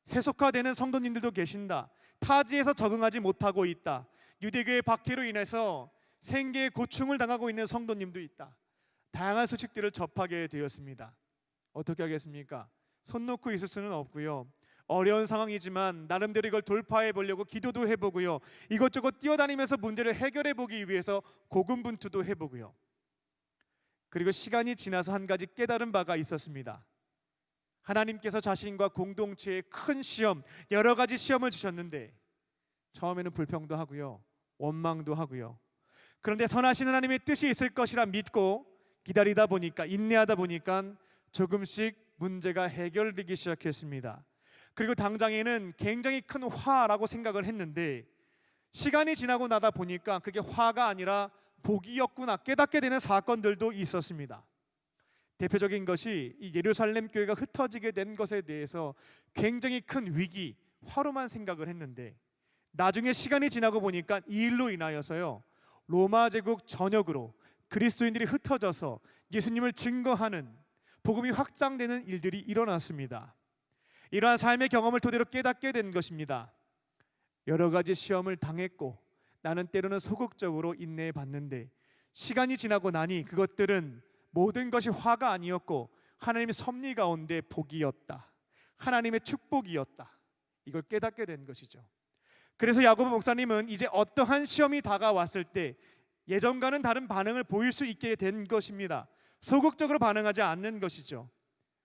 세속화되는 성도님들도 계신다. 타지에서 적응하지 못하고 있다. 유대교의 박해로 인해서 생계의 고충을 당하고 있는 성도님도 있다. 다양한 소식들을 접하게 되었습니다. 어떻게 하겠습니까? 손 놓고 있을 수는 없고요. 어려운 상황이지만 나름대로 이걸 돌파해 보려고 기도도 해보고요, 이것저것 뛰어다니면서 문제를 해결해 보기 위해서 고군분투도 해보고요. 그리고 시간이 지나서 한 가지 깨달은 바가 있었습니다. 하나님께서 자신과 공동체에 큰 시험, 여러 가지 시험을 주셨는데 처음에는 불평도 하고요, 원망도 하고요. 그런데 선하신 하나님의 뜻이 있을 것이라 믿고 기다리다 보니까, 인내하다 보니까 조금씩 문제가 해결되기 시작했습니다. 그리고 당장에는 굉장히 큰 화라고 생각을 했는데 시간이 지나고 나다 보니까 그게 화가 아니라 복이었구나 깨닫게 되는 사건들도 있었습니다. 대표적인 것이 이 예루살렘 교회가 흩어지게 된 것에 대해서 굉장히 큰 위기, 화로만 생각을 했는데 나중에 시간이 지나고 보니까 이 일로 인하여서요, 로마 제국 전역으로 그리스도인들이 흩어져서 예수님을 증거하는 복음이 확장되는 일들이 일어났습니다. 이러한 삶의 경험을 토대로 깨닫게 된 것입니다. 여러 가지 시험을 당했고 나는 때로는 소극적으로 인내해 봤는데 시간이 지나고 나니 그것들은 모든 것이 화가 아니었고 하나님의 섭리 가운데 복이었다. 하나님의 축복이었다. 이걸 깨닫게 된 것이죠. 그래서 야고보 목사님은 이제 어떠한 시험이 다가왔을 때 예전과는 다른 반응을 보일 수 있게 된 것입니다. 소극적으로 반응하지 않는 것이죠.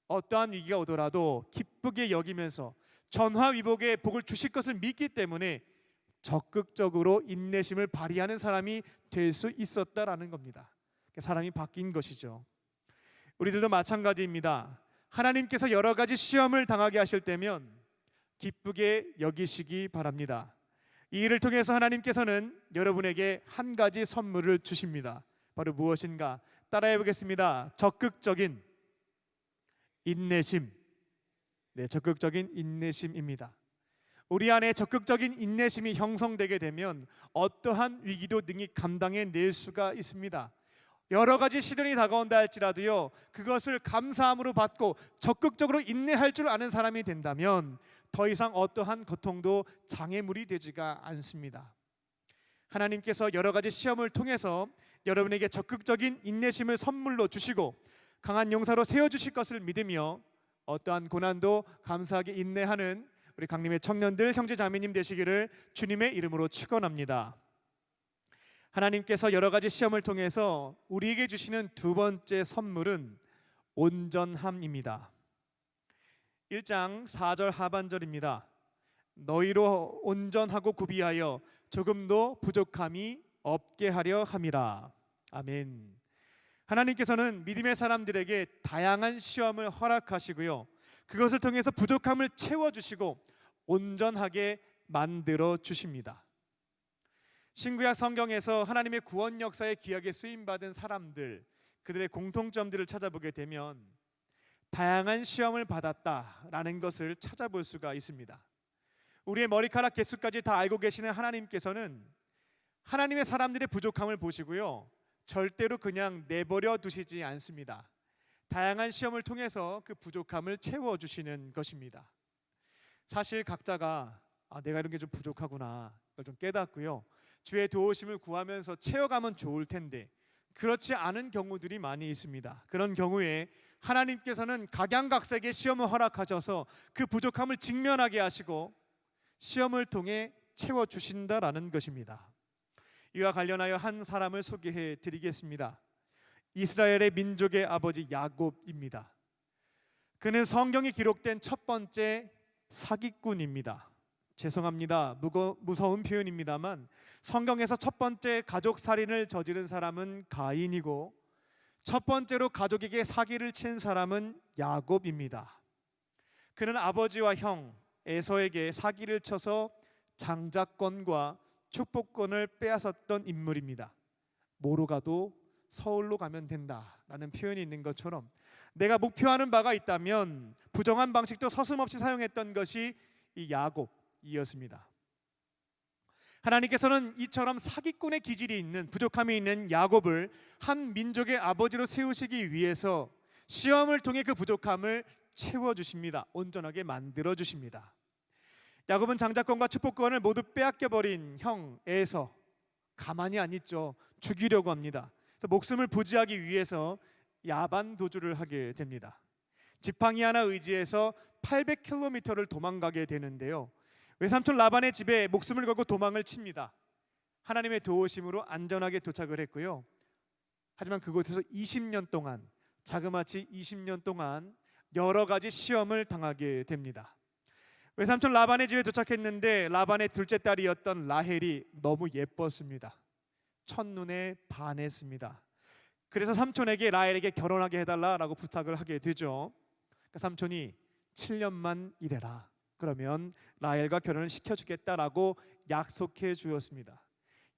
어떠한 위기가 오더라도 기쁘게 여기면서 전화위복의 복을 주실 것을 믿기 때문에 적극적으로 인내심을 발휘하는 사람이 될 수 있었다라는 겁니다. 사람이 바뀐 것이죠. 우리들도 마찬가지입니다. 하나님께서 여러 가지 시험을 당하게 하실 때면 기쁘게 여기시기 바랍니다. 이 일을 통해서 하나님께서는 여러분에게 한 가지 선물을 주십니다. 바로 무엇인가? 따라해 보겠습니다. 적극적인 인내심. 네, 적극적인 인내심입니다. 우리 안에 적극적인 인내심이 형성되게 되면 어떠한 위기도 능히 감당해 낼 수가 있습니다. 여러 가지 시련이 다가온다 할지라도요, 그것을 감사함으로 받고 적극적으로 인내할 줄 아는 사람이 된다면 더 이상 어떠한 고통도 장애물이 되지가 않습니다. 하나님께서 여러 가지 시험을 통해서 여러분에게 적극적인 인내심을 선물로 주시고 강한 용사로 세워주실 것을 믿으며 어떠한 고난도 감사하게 인내하는 우리 강림의 청년들, 형제 자매님 되시기를 주님의 이름으로 축원합니다. 하나님께서 여러 가지 시험을 통해서 우리에게 주시는 두 번째 선물은 온전함입니다. 1장 4절 하반절입니다. 너희로 온전하고 구비하여 조금도 부족함이 없게 하려 함이라. 아멘. 하나님께서는 믿음의 사람들에게 다양한 시험을 허락하시고요, 그것을 통해서 부족함을 채워주시고 온전하게 만들어 주십니다. 신구약 성경에서 하나님의 구원 역사에 귀하게 쓰임받은 사람들, 그들의 공통점들을 찾아보게 되면 다양한 시험을 받았다라는 것을 찾아볼 수가 있습니다. 우리의 머리카락 개수까지 다 알고 계시는 하나님께서는 하나님의 사람들의 부족함을 보시고요, 절대로 그냥 내버려 두시지 않습니다. 다양한 시험을 통해서 그 부족함을 채워주시는 것입니다. 사실 각자가 내가 이런 게 좀 부족하구나 그걸 좀 깨닫고요, 주의 도우심을 구하면서 채워가면 좋을 텐데 그렇지 않은 경우들이 많이 있습니다. 그런 경우에 하나님께서는 각양각색의 시험을 허락하셔서 그 부족함을 직면하게 하시고 시험을 통해 채워주신다라는 것입니다. 이와 관련하여 한 사람을 소개해 드리겠습니다. 이스라엘의 민족의 아버지 야곱입니다. 그는 성경이 기록된 첫 번째 사기꾼입니다. 죄송합니다. 무서운 표현입니다만 성경에서 첫 번째 가족 살인을 저지른 사람은 가인이고 첫 번째로 가족에게 사기를 친 사람은 야곱입니다. 그는 아버지와 형 에서에게 사기를 쳐서 장자권과 축복권을 빼앗았던 인물입니다. 뭐로 가도 서울로 가면 된다라는 표현이 있는 것처럼 내가 목표하는 바가 있다면 부정한 방식도 서슴없이 사용했던 것이 이 야곱이었습니다. 하나님께서는 이처럼 사기꾼의 기질이 있는, 부족함이 있는 야곱을 한 민족의 아버지로 세우시기 위해서 시험을 통해 그 부족함을 채워주십니다. 온전하게 만들어주십니다. 야곱은 장자권과 축복권을 모두 빼앗겨버린 형 에서 가만히 안 있죠. 죽이려고 합니다. 그래서 목숨을 부지하기 위해서 야반 도주를 하게 됩니다. 지팡이 하나 의지해서 800km를 도망가게 되는데요, 외삼촌 라반의 집에 목숨을 걸고 도망을 칩니다. 하나님의 도우심으로 안전하게 도착을 했고요, 하지만 그곳에서 20년 동안, 자그마치 20년 동안 여러 가지 시험을 당하게 됩니다. 외삼촌 라반의 집에 도착했는데 라반의 둘째 딸이었던 라헬이 너무 예뻤습니다. 첫눈에 반했습니다. 그래서 삼촌에게 라헬에게 결혼하게 해달라라고 부탁을 하게 되죠. 그러니까 삼촌이 7년만 일해라, 그러면 라헬과 결혼을 시켜주겠다라고 약속해 주었습니다.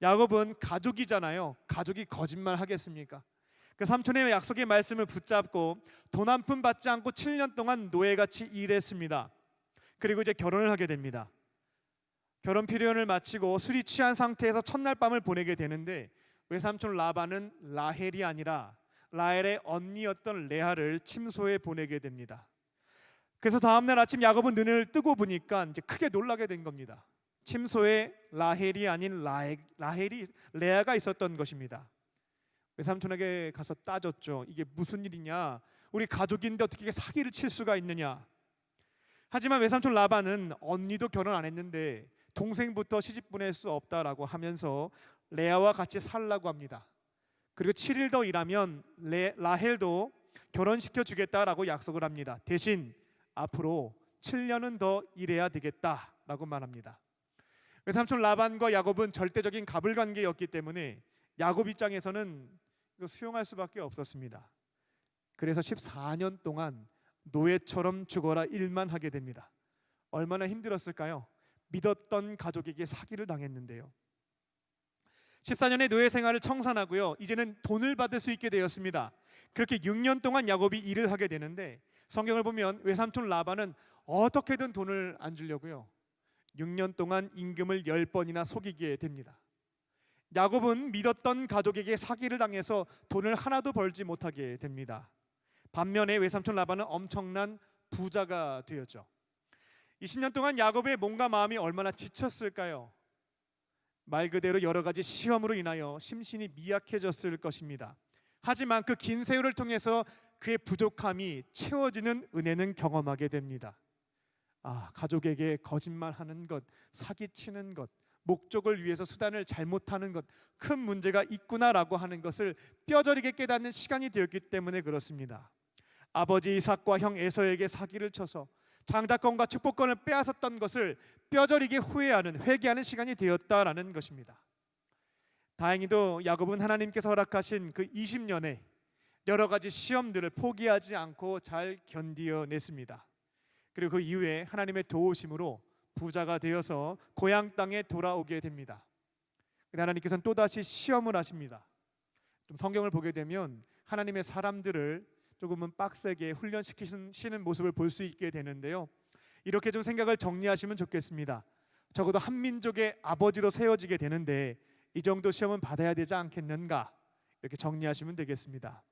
야곱은 가족이잖아요. 가족이 거짓말 하겠습니까? 그 삼촌의 약속의 말씀을 붙잡고 돈 한 푼 받지 않고 7년 동안 노예같이 일했습니다. 그리고 이제 결혼을 하게 됩니다. 결혼 피련을 마치고 술이 취한 상태에서 첫날 밤을 보내게 되는데 외삼촌 라반은 라헬이 아니라 라헬의 언니였던 레아를 침소에 보내게 됩니다. 그래서 다음날 아침 야곱은 눈을 뜨고 보니까 이제 크게 놀라게 된 겁니다. 침소에 라헬이 아닌 레아가 있었던 것입니다. 외삼촌에게 가서 따졌죠. 이게 무슨 일이냐? 우리 가족인데 어떻게 사기를 칠 수가 있느냐? 하지만 외삼촌 라반은 언니도 결혼 안 했는데 동생부터 시집 보낼 수 없다라고 하면서 레아와 같이 살라고 합니다. 그리고 7일 더 일하면 라헬도 결혼시켜 주겠다라고 약속을 합니다. 대신 앞으로 7년은 더 일해야 되겠다라고 말합니다. 외삼촌 라반과 야곱은 절대적인 가불관계였기 때문에 야곱 입장에서는 이거 수용할 수밖에 없었습니다. 그래서 14년 동안 노예처럼 죽어라 일만 하게 됩니다. 얼마나 힘들었을까요? 믿었던 가족에게 사기를 당했는데요. 14년의 노예 생활을 청산하고요, 이제는 돈을 받을 수 있게 되었습니다. 그렇게 6년 동안 야곱이 일을 하게 되는데 성경을 보면 외삼촌 라반은 어떻게든 돈을 안 주려고요, 6년 동안 임금을 10번이나 속이게 됩니다. 야곱은 믿었던 가족에게 사기를 당해서 돈을 하나도 벌지 못하게 됩니다. 반면에 외삼촌 라반은 엄청난 부자가 되었죠. 20년 동안 야곱의 몸과 마음이 얼마나 지쳤을까요? 말 그대로 여러 가지 시험으로 인하여 심신이 미약해졌을 것입니다. 하지만 그 긴 세월을 통해서 그의 부족함이 채워지는 은혜는 경험하게 됩니다. 가족에게 거짓말하는 것, 사기치는 것, 목적을 위해서 수단을 잘못하는 것, 큰 문제가 있구나라고 하는 것을 뼈저리게 깨닫는 시간이 되었기 때문에 그렇습니다. 아버지 이삭과 형 에서에게 사기를 쳐서 장자권과 축복권을 빼앗았던 것을 뼈저리게 후회하는, 회개하는 시간이 되었다라는 것입니다. 다행히도 야곱은 하나님께서 허락하신 그 20년의 여러 가지 시험들을 포기하지 않고 잘 견디어냈습니다. 그리고 그 이후에 하나님의 도우심으로 부자가 되어서 고향 땅에 돌아오게 됩니다. 하나님께서는 또다시 시험을 하십니다. 좀 성경을 보게 되면 하나님의 사람들을 조금은 빡세게 훈련시키시는 모습을 볼 수 있게 되는데요. 이렇게 좀 생각을 정리하시면 좋겠습니다. 적어도 한 민족의 아버지로 세워지게 되는데 이 정도 시험은 받아야 되지 않겠는가, 이렇게 정리하시면 되겠습니다.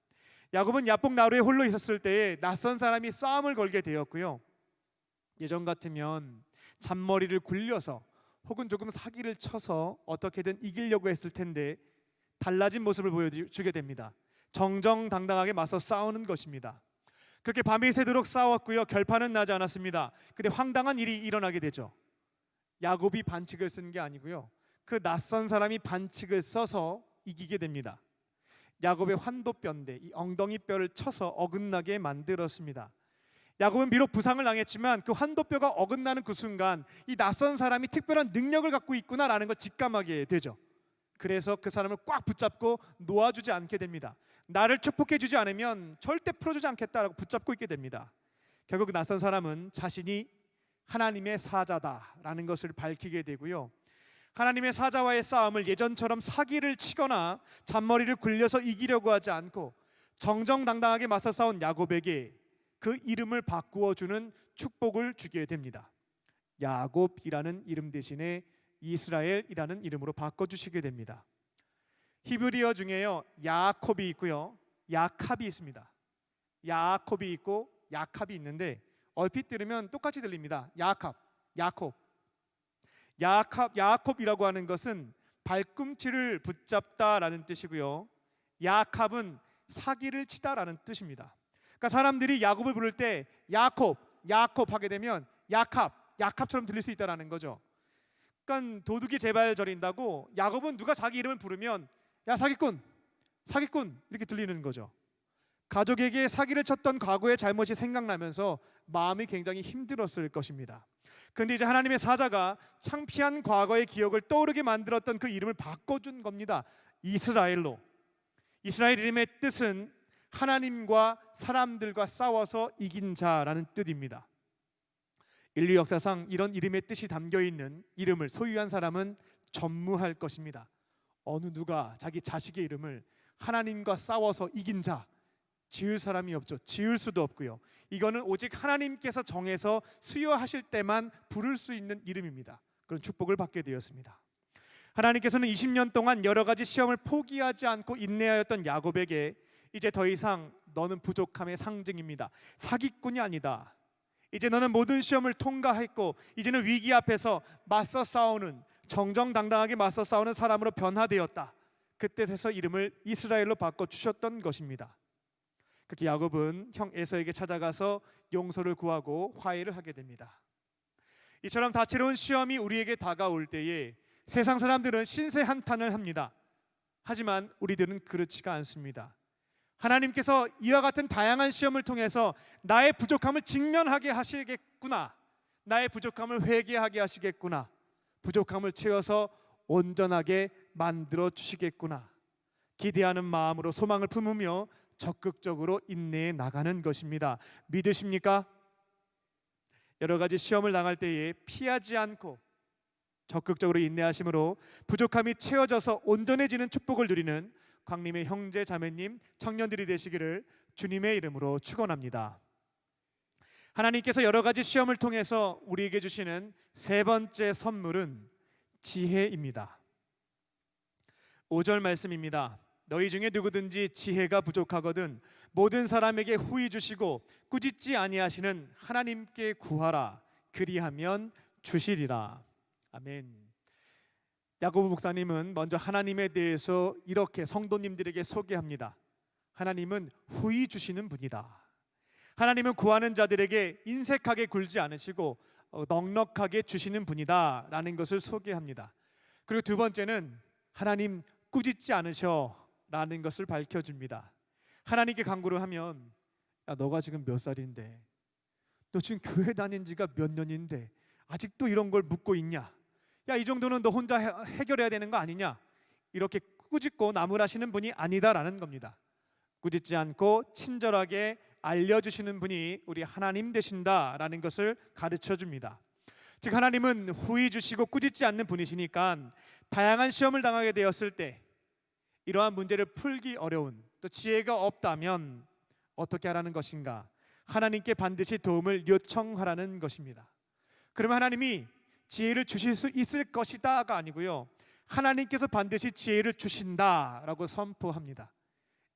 야곱은 야복 나루에 홀로 있었을 때에 낯선 사람이 싸움을 걸게 되었고요. 예전 같으면 잔머리를 굴려서 혹은 조금 사기를 쳐서 어떻게든 이기려고 했을 텐데 달라진 모습을 보여주게 됩니다. 정정당당하게 맞서 싸우는 것입니다. 그렇게 밤이 새도록 싸웠고요. 결판은 나지 않았습니다. 근데 황당한 일이 일어나게 되죠. 야곱이 반칙을 쓴 게 아니고요, 그 낯선 사람이 반칙을 써서 이기게 됩니다. 야곱의 환도뼈인데 이 엉덩이 뼈를 쳐서 어긋나게 만들었습니다. 야곱은 비록 부상을 당했지만 그 환도뼈가 어긋나는 그 순간 이 낯선 사람이 특별한 능력을 갖고 있구나라는 걸 직감하게 되죠. 그래서 그 사람을 꽉 붙잡고 놓아주지 않게 됩니다. 나를 축복해주지 않으면 절대 풀어주지 않겠다라고 붙잡고 있게 됩니다. 결국 그 낯선 사람은 자신이 하나님의 사자다라는 것을 밝히게 되고요. 하나님의 사자와의 싸움을 예전처럼 사기를 치거나 잔머리를 굴려서 이기려고 하지 않고 정정당당하게 맞서 싸운 야곱에게 그 이름을 바꾸어 주는 축복을 주게 됩니다. 야곱이라는 이름 대신에 이스라엘이라는 이름으로 바꿔주시게 됩니다. 히브리어 중에요, 야콥이 있고요, 야캅이 있습니다. 야콥이 있고 야캅이 있는데 얼핏 들으면 똑같이 들립니다. 야콥. 야콥이라고 하는 것은 발꿈치를 붙잡다라는 뜻이고요, 야캅은 사기를 치다라는 뜻입니다. 그러니까 사람들이 야곱을 부를 때 야콥 하게 되면 야캅처럼 들릴 수 있다라는 거죠. 그러니까 도둑이 제발 저린다고 야곱은 누가 자기 이름을 부르면 야 사기꾼 이렇게 들리는 거죠. 가족에게 사기를 쳤던 과거의 잘못이 생각나면서 마음이 굉장히 힘들었을 것입니다. 그런데 이제 하나님의 사자가 창피한 과거의 기억을 떠오르게 만들었던 그 이름을 바꿔준 겁니다. 이스라엘로. 이스라엘 이름의 뜻은 하나님과 사람들과 싸워서 이긴 자라는 뜻입니다. 인류 역사상 이런 이름의 뜻이 담겨있는 이름을 소유한 사람은 전무할 것입니다. 어느 누가 자기 자식의 이름을 하나님과 싸워서 이긴 자 지을 사람이 없죠. 지을 수도 없고요. 이거는 오직 하나님께서 정해서 수여하실 때만 부를 수 있는 이름입니다. 그런 축복을 받게 되었습니다. 하나님께서는 20년 동안 여러 가지 시험을 포기하지 않고 인내하였던 야곱에게 이제 더 이상 너는 부족함의 상징입니다. 사기꾼이 아니다. 이제 너는 모든 시험을 통과했고 이제는 위기 앞에서 맞서 싸우는, 정정당당하게 맞서 싸우는 사람으로 변화되었다. 그때에서 이름을 이스라엘로 바꿔주셨던 것입니다. 그렇게 야곱은 형 에서에게 찾아가서 용서를 구하고 화해를 하게 됩니다. 이처럼 다채로운 시험이 우리에게 다가올 때에 세상 사람들은 신세 한탄을 합니다. 하지만 우리들은 그렇지가 않습니다. 하나님께서 이와 같은 다양한 시험을 통해서 나의 부족함을 직면하게 하시겠구나, 나의 부족함을 회개하게 하시겠구나, 부족함을 채워서 온전하게 만들어 주시겠구나, 기대하는 마음으로 소망을 품으며 적극적으로 인내해 나가는 것입니다. 믿으십니까? 여러 가지 시험을 당할 때에 피하지 않고 적극적으로 인내하심으로 부족함이 채워져서 온전해지는 축복을 누리는 광림의 형제 자매님 청년들이 되시기를 주님의 이름으로 축원합니다. 하나님께서 여러 가지 시험을 통해서 우리에게 주시는 세 번째 선물은 지혜입니다. 5절 말씀입니다. 너희 중에 누구든지 지혜가 부족하거든 모든 사람에게 후히 주시고 꾸짖지 아니하시는 하나님께 구하라. 그리하면 주시리라. 아멘. 야고보 목사님은 먼저 하나님에 대해서 이렇게 성도님들에게 소개합니다. 하나님은 후히 주시는 분이다. 하나님은 구하는 자들에게 인색하게 굴지 않으시고 넉넉하게 주시는 분이다 라는 것을 소개합니다. 그리고 두 번째는 하나님 꾸짖지 않으셔 라는 것을 밝혀줍니다. 하나님께 간구를 하면 야, 너가 지금 몇 살인데, 너 지금 교회 다닌 지가 몇 년인데 아직도 이런 걸 묻고 있냐? 야, 이 정도는 너 혼자 해결해야 되는 거 아니냐? 이렇게 꾸짖고 나무라시는 분이 아니다라는 겁니다. 꾸짖지 않고 친절하게 알려주시는 분이 우리 하나님 되신다라는 것을 가르쳐 줍니다. 즉 하나님은 후히 주시고 꾸짖지 않는 분이시니까 다양한 시험을 당하게 되었을 때 이러한 문제를 풀기 어려운, 또 지혜가 없다면 어떻게 하라는 것인가? 하나님께 반드시 도움을 요청하라는 것입니다. 그러면 하나님이 지혜를 주실 수 있을 것이다가 아니고요, 하나님께서 반드시 지혜를 주신다라고 선포합니다.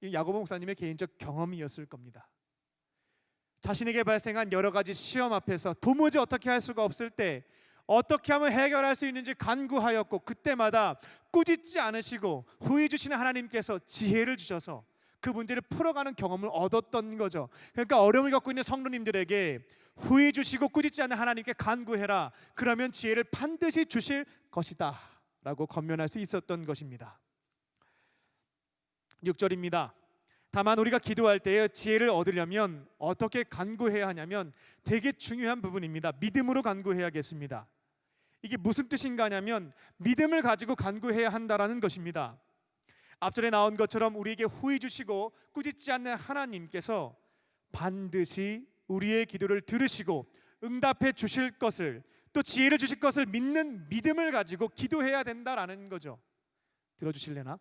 이 야고보 목사님의 개인적 경험이었을 겁니다. 자신에게 발생한 여러 가지 시험 앞에서 도무지 어떻게 할 수가 없을 때 어떻게 하면 해결할 수 있는지 간구하였고, 그때마다 꾸짖지 않으시고 후히 주시는 하나님께서 지혜를 주셔서 그 문제를 풀어가는 경험을 얻었던 거죠. 그러니까 어려움을 겪고 있는 성도님들에게 후히 주시고 꾸짖지 않는 하나님께 간구해라. 그러면 지혜를 반드시 주실 것이다 라고 권면할 수 있었던 것입니다. 6절입니다. 다만 우리가 기도할 때에 지혜를 얻으려면 어떻게 간구해야 하냐면 되게 중요한 부분입니다. 믿음으로 간구해야겠습니다. 이게 무슨 뜻인가 하냐면 믿음을 가지고 간구해야 한다라는 것입니다. 앞전에 나온 것처럼 우리에게 후히 주시고 꾸짖지 않는 하나님께서 반드시 우리의 기도를 들으시고 응답해 주실 것을, 또 지혜를 주실 것을 믿는 믿음을 가지고 기도해야 된다라는 거죠. 들어주실래나?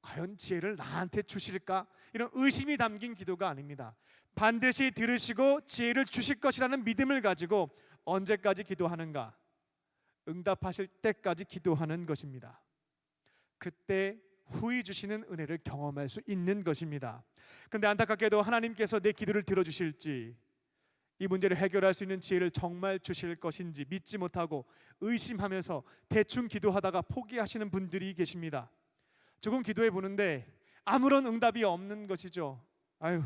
과연 지혜를 나한테 주실까? 이런 의심이 담긴 기도가 아닙니다. 반드시 들으시고 지혜를 주실 것이라는 믿음을 가지고 언제까지 기도하는가? 응답하실 때까지 기도하는 것입니다. 그때 후히 주시는 은혜를 경험할 수 있는 것입니다. 그런데 안타깝게도 하나님께서 내 기도를 들어주실지, 이 문제를 해결할 수 있는 지혜를 정말 주실 것인지 믿지 못하고 의심하면서 대충 기도하다가 포기하시는 분들이 계십니다. 조금 기도해 보는데 아무런 응답이 없는 것이죠. 아유,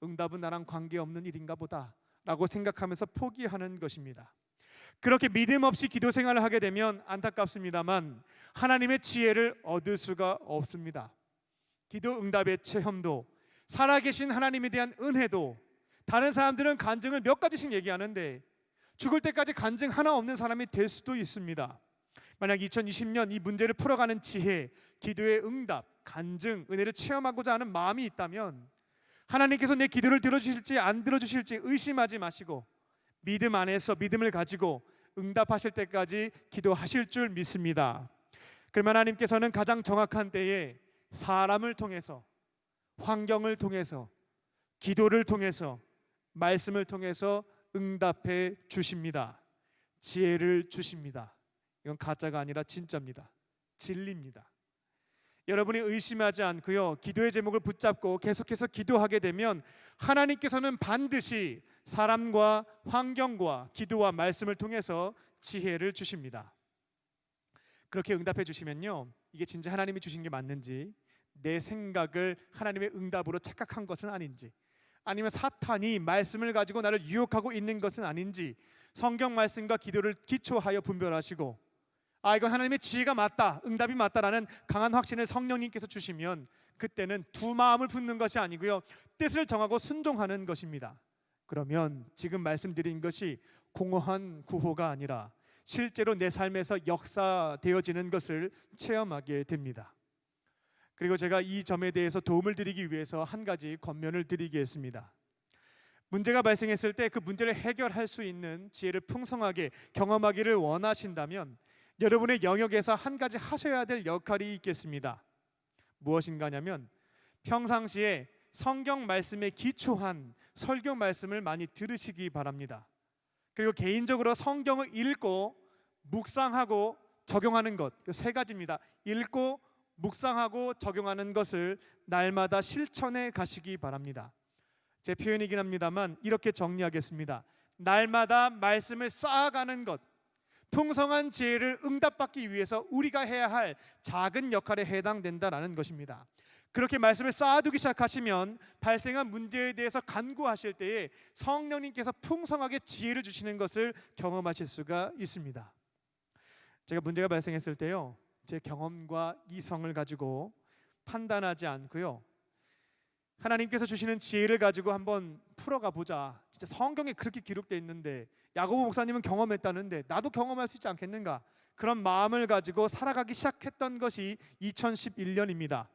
응답은 나랑 관계없는 일인가 보다 라고 생각하면서 포기하는 것입니다. 그렇게 믿음 없이 기도 생활을 하게 되면 안타깝습니다만 하나님의 지혜를 얻을 수가 없습니다. 기도 응답의 체험도, 살아계신 하나님에 대한 은혜도, 다른 사람들은 간증을 몇 가지씩 얘기하는데 죽을 때까지 간증 하나 없는 사람이 될 수도 있습니다. 만약 2020년 이 문제를 풀어가는 지혜, 기도의 응답, 간증, 은혜를 체험하고자 하는 마음이 있다면 하나님께서 내 기도를 들어주실지 안 들어주실지 의심하지 마시고 믿음 안에서 믿음을 가지고 응답하실 때까지 기도하실 줄 믿습니다. 그러면 하나님께서는 가장 정확한 때에 사람을 통해서, 환경을 통해서, 기도를 통해서, 말씀을 통해서 응답해 주십니다. 지혜를 주십니다. 이건 가짜가 아니라 진짜입니다. 진리입니다. 여러분이 의심하지 않고요, 기도의 제목을 붙잡고 계속해서 기도하게 되면 하나님께서는 반드시 사람과 환경과 기도와 말씀을 통해서 지혜를 주십니다. 그렇게 응답해 주시면요, 이게 진짜 하나님이 주신 게 맞는지, 내 생각을 하나님의 응답으로 착각한 것은 아닌지, 아니면 사탄이 말씀을 가지고 나를 유혹하고 있는 것은 아닌지 성경 말씀과 기도를 기초하여 분별하시고, 아, 이건 하나님의 지혜가 맞다, 응답이 맞다라는 강한 확신을 성령님께서 주시면 그때는 두 마음을 품는 것이 아니고요, 뜻을 정하고 순종하는 것입니다. 그러면 지금 말씀드린 것이 공허한 구호가 아니라 실제로 내 삶에서 역사되어지는 것을 체험하게 됩니다. 그리고 제가 이 점에 대해서 도움을 드리기 위해서 한 가지 권면을 드리겠습니다. 문제가 발생했을 때 그 문제를 해결할 수 있는 지혜를 풍성하게 경험하기를 원하신다면 여러분의 영역에서 한 가지 하셔야 될 역할이 있겠습니다. 무엇인가 하면 평상시에 성경 말씀에 기초한 설교 말씀을 많이 들으시기 바랍니다. 그리고 개인적으로 성경을 읽고 묵상하고 적용하는 것, 세 가지입니다. 읽고 묵상하고 적용하는 것을 날마다 실천해 가시기 바랍니다. 제 표현이긴 합니다만 이렇게 정리하겠습니다. 날마다 말씀을 쌓아가는 것, 풍성한 지혜를 응답받기 위해서 우리가 해야 할 작은 역할에 해당된다라는 것입니다. 그렇게 말씀을 쌓아두기 시작하시면 발생한 문제에 대해서 간구하실 때에 성령님께서 풍성하게 지혜를 주시는 것을 경험하실 수가 있습니다. 제가 문제가 발생했을 때요, 제 경험과 이성을 가지고 판단하지 않고요, 하나님께서 주시는 지혜를 가지고 한번 풀어가 보자. 진짜 성경에 그렇게 기록되어 있는데 야고보 목사님은 경험했다는데 나도 경험할 수 있지 않겠는가? 그런 마음을 가지고 살아가기 시작했던 것이 2011년입니다.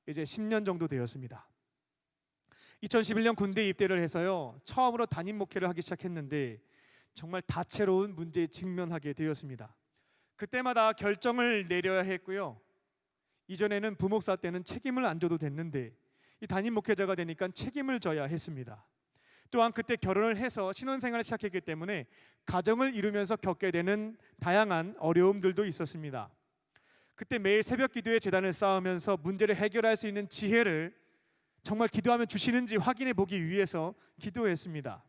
이제 10년 정도 되었습니다. 2011년 군대 입대를 해서요, 처음으로 담임 목회를 하기 시작했는데 정말 다채로운 문제에 직면하게 되었습니다. 그때마다 결정을 내려야 했고요, 이전에는 부목사 때는 책임을 안 져도 됐는데 이 담임 목회자가 되니까 책임을 져야 했습니다. 또한 그때 결혼을 해서 신혼생활을 시작했기 때문에 가정을 이루면서 겪게 되는 다양한 어려움들도 있었습니다. 그때 매일 새벽 기도에 제단을 쌓으면서 문제를 해결할 수 있는 지혜를 정말 기도하면 주시는지 확인해 보기 위해서 기도했습니다.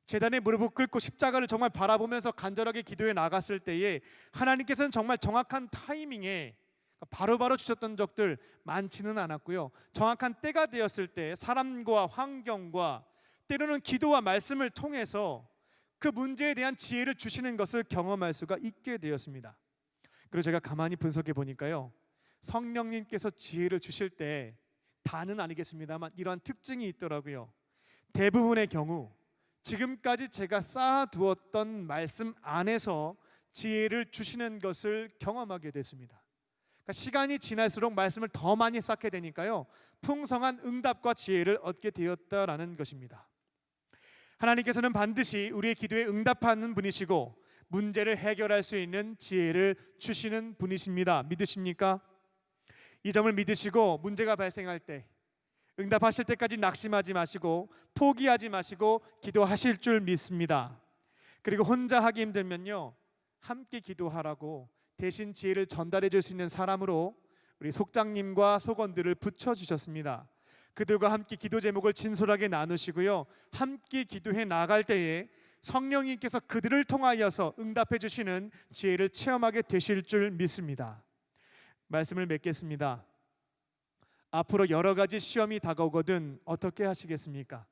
제단에 무릎을 꿇고 십자가를 정말 바라보면서 간절하게 기도해 나갔을 때에 하나님께서는 정말 정확한 타이밍에 바로바로 주셨던 적들 많지는 않았고요, 정확한 때가 되었을 때 사람과 환경과 때로는 기도와 말씀을 통해서 그 문제에 대한 지혜를 주시는 것을 경험할 수가 있게 되었습니다. 그리고 제가 가만히 분석해 보니까요, 성령님께서 지혜를 주실 때 다는 아니겠습니다만 이러한 특징이 있더라고요. 대부분의 경우 지금까지 제가 쌓아두었던 말씀 안에서 지혜를 주시는 것을 경험하게 됐습니다. 그러니까 시간이 지날수록 말씀을 더 많이 쌓게 되니까요, 풍성한 응답과 지혜를 얻게 되었다라는 것입니다. 하나님께서는 반드시 우리의 기도에 응답하는 분이시고 문제를 해결할 수 있는 지혜를 주시는 분이십니다. 믿으십니까? 이 점을 믿으시고 문제가 발생할 때 응답하실 때까지 낙심하지 마시고 포기하지 마시고 기도하실 줄 믿습니다. 그리고 혼자 하기 힘들면요, 함께 기도하라고 대신 지혜를 전달해 줄 수 있는 사람으로 우리 속장님과 속원들을 붙여주셨습니다. 그들과 함께 기도 제목을 진솔하게 나누시고요, 함께 기도해 나갈 때에 성령님께서 그들을 통하여서 응답해 주시는 지혜를 체험하게 되실 줄 믿습니다. 말씀을 맺겠습니다. 앞으로 여러 가지 시험이 다가오거든 어떻게 하시겠습니까?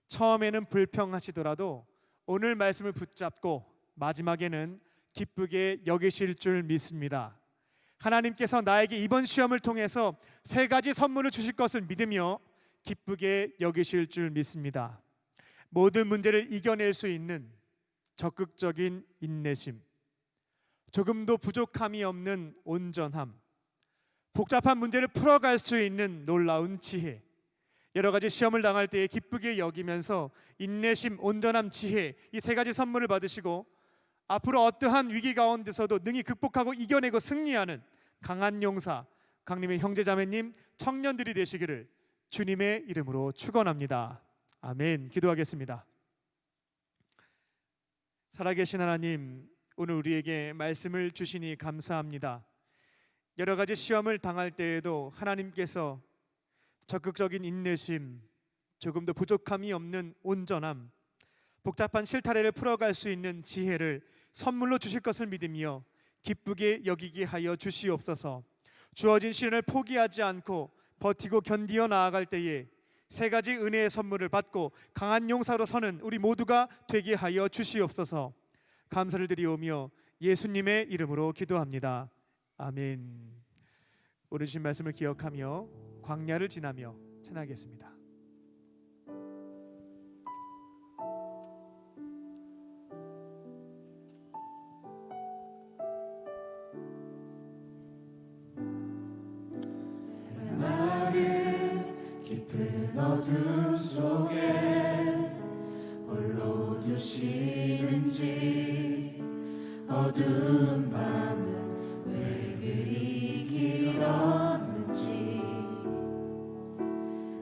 처음에는 불평하시더라도 오늘 말씀을 붙잡고 마지막에는 기쁘게 여기실 줄 믿습니다. 하나님께서 나에게 이번 시험을 통해서 3가지 선물을 주실 것을 믿으며 기쁘게 여기실 줄 믿습니다. 모든 문제를 이겨낼 수 있는 적극적인 인내심, 조금도 부족함이 없는 온전함, 복잡한 문제를 풀어갈 수 있는 놀라운 지혜, 여러 가지 시험을 당할 때에 기쁘게 여기면서 인내심, 온전함, 지혜, 이 3가지 선물을 받으시고 앞으로 어떠한 위기 가운데서도 능히 극복하고 이겨내고 승리하는 강한 용사, 강림의 형제자매님, 청년들이 되시기를 주님의 이름으로 축원합니다. 아멘. 기도하겠습니다. 살아계신 하나님, 오늘 우리에게 말씀을 주시니 감사합니다. 여러 가지 시험을 당할 때에도 하나님께서 적극적인 인내심, 조금도 부족함이 없는 온전함, 복잡한 실타래를 풀어갈 수 있는 지혜를 선물로 주실 것을 믿으며 기쁘게 여기게 하여 주시옵소서. 주어진 시련을 포기하지 않고 버티고 견디어 나아갈 때에 3가지 은혜의 선물을 받고 강한 용사로 서는 우리 모두가 되게 하여 주시옵소서. 감사를 드리오며 예수님의 이름으로 기도합니다. 아멘. 오늘 주신 말씀을 기억하며 광야를 지나며 찬양하겠습니다. 깊은 어둠 속에 홀로 두시는지, 어두운 밤은 왜 그리 길었는지,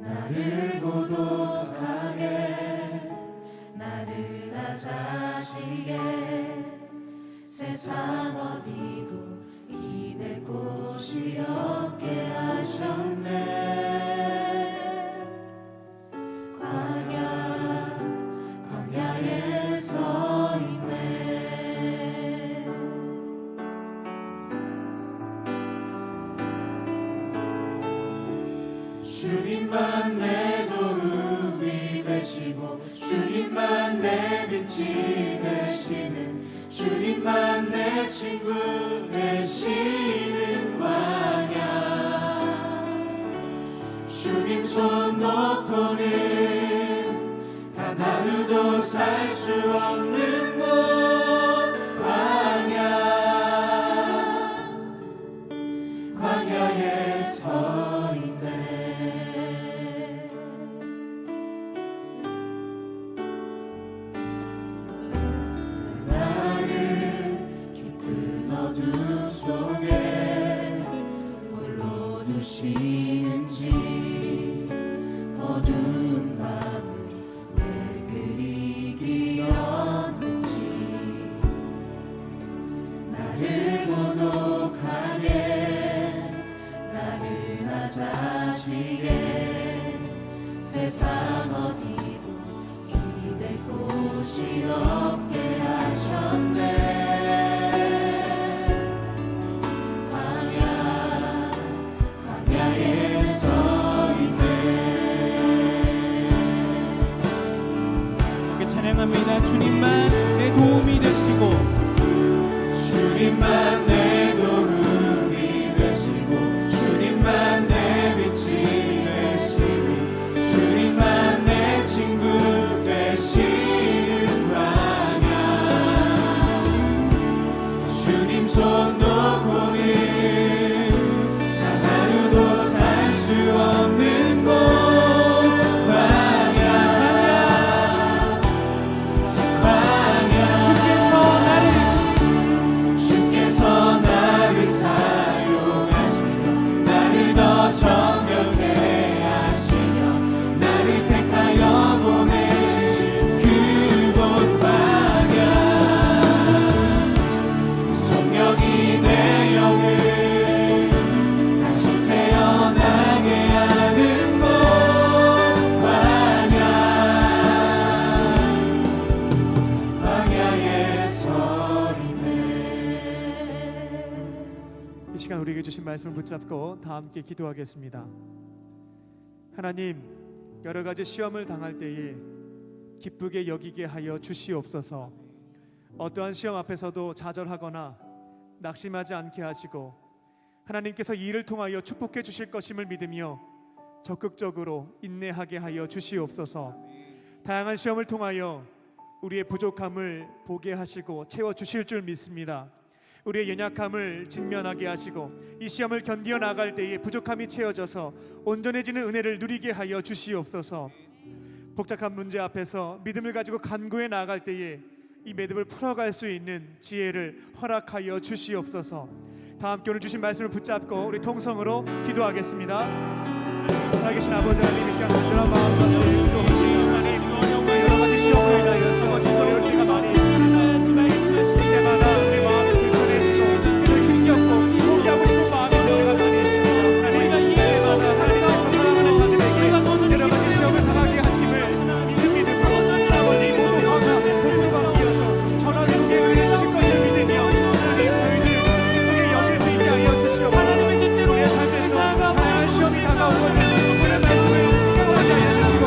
나를 고독하게, 나를 다자시게, 세상 어디도 길 기댈 곳이 없게 하셨네. 광야에 서 있네. 주님만 내 도움이 되시고 주님만 내 빛이 되시는 주님만 내 친구 되시는 광야. 주님 손 놓고는 단 하루도 살 수 없는 곳 광야에 서 있네. 나를 깊은 어둠 속에 홀로 두시는지 어두운 밤을 왜 그리 길었는지 나를 고독하게 나를 낮아지게 세상 어디도 기댈 곳이 없게 하셨네. 광야에 서 있네. 함께 찬양합니다. 주님만 내 도움이 되시고 주님만 내 도움이 되시고 주님만 내 빛이 되시고 주님만 내 친구 되시는 광야. 주님 손 놓고는 단 하루도 살 수 없는 곳 광야. 주께서 나를 사용하시며 나를 더 정결케 하시며 나를 택하여 보내신 그곳 광야. 성령이 내 영을 다시 태어나게 하는 곳 광야에 서 있네. 이 시간 우리에게 주신 말씀을 붙잡고 다 함께 기도하겠습니다. 하나님, 여러 가지 시험을 당할 때에 기쁘게 여기게 하여 주시옵소서. 어떠한 시험 앞에서도 좌절하거나 낙심하지 않게 하시고 하나님께서 이 일을 통하여 축복해 주실 것임을 믿으며 적극적으로 인내하게 하여 주시옵소서. 다양한 시험을 통하여 우리의 부족함을 보게 하시고 채워 주실 줄 믿습니다. 우리의 연약함을 직면하게 하시고 이 시험을 견디어 나갈 때에 부족함이 채워져서 온전해지는 은혜를 누리게 하여 주시옵소서. 복잡한 문제 앞에서 믿음을 가지고 간구해 나아갈 때에 이 매듭을 풀어갈 수 있는 지혜를 허락하여 주시옵소서. 다 함께 오늘 주신 말씀을 붙잡고 우리 통성으로 기도하겠습니다. 살아계신 아버지 하나님, 이 시간 간절한 마음과 하나님, 여러 가지 시험을 인하여서 어려울 때가 많이 있습니다. 때마다 우리 마음이 불편해지고 힘겹고 포기하고 싶은 마음이 들 때가 많이 있습니다. 우리가 이해해서 하나님께서 사랑하는 자들에게 여러 가지 시험을 당하게 하심을 믿는 믿음으로 아버지 모두 화가 복음과 이어서 전하는 은혜를 주실 것을 믿으며 하나님 저희를 기쁘게 여길 수 있게 하여 주시옵소서. 우리의 삶에서 다양한 시험이 다가오거든 우리의 말씀을 깨어나게 하여 주시고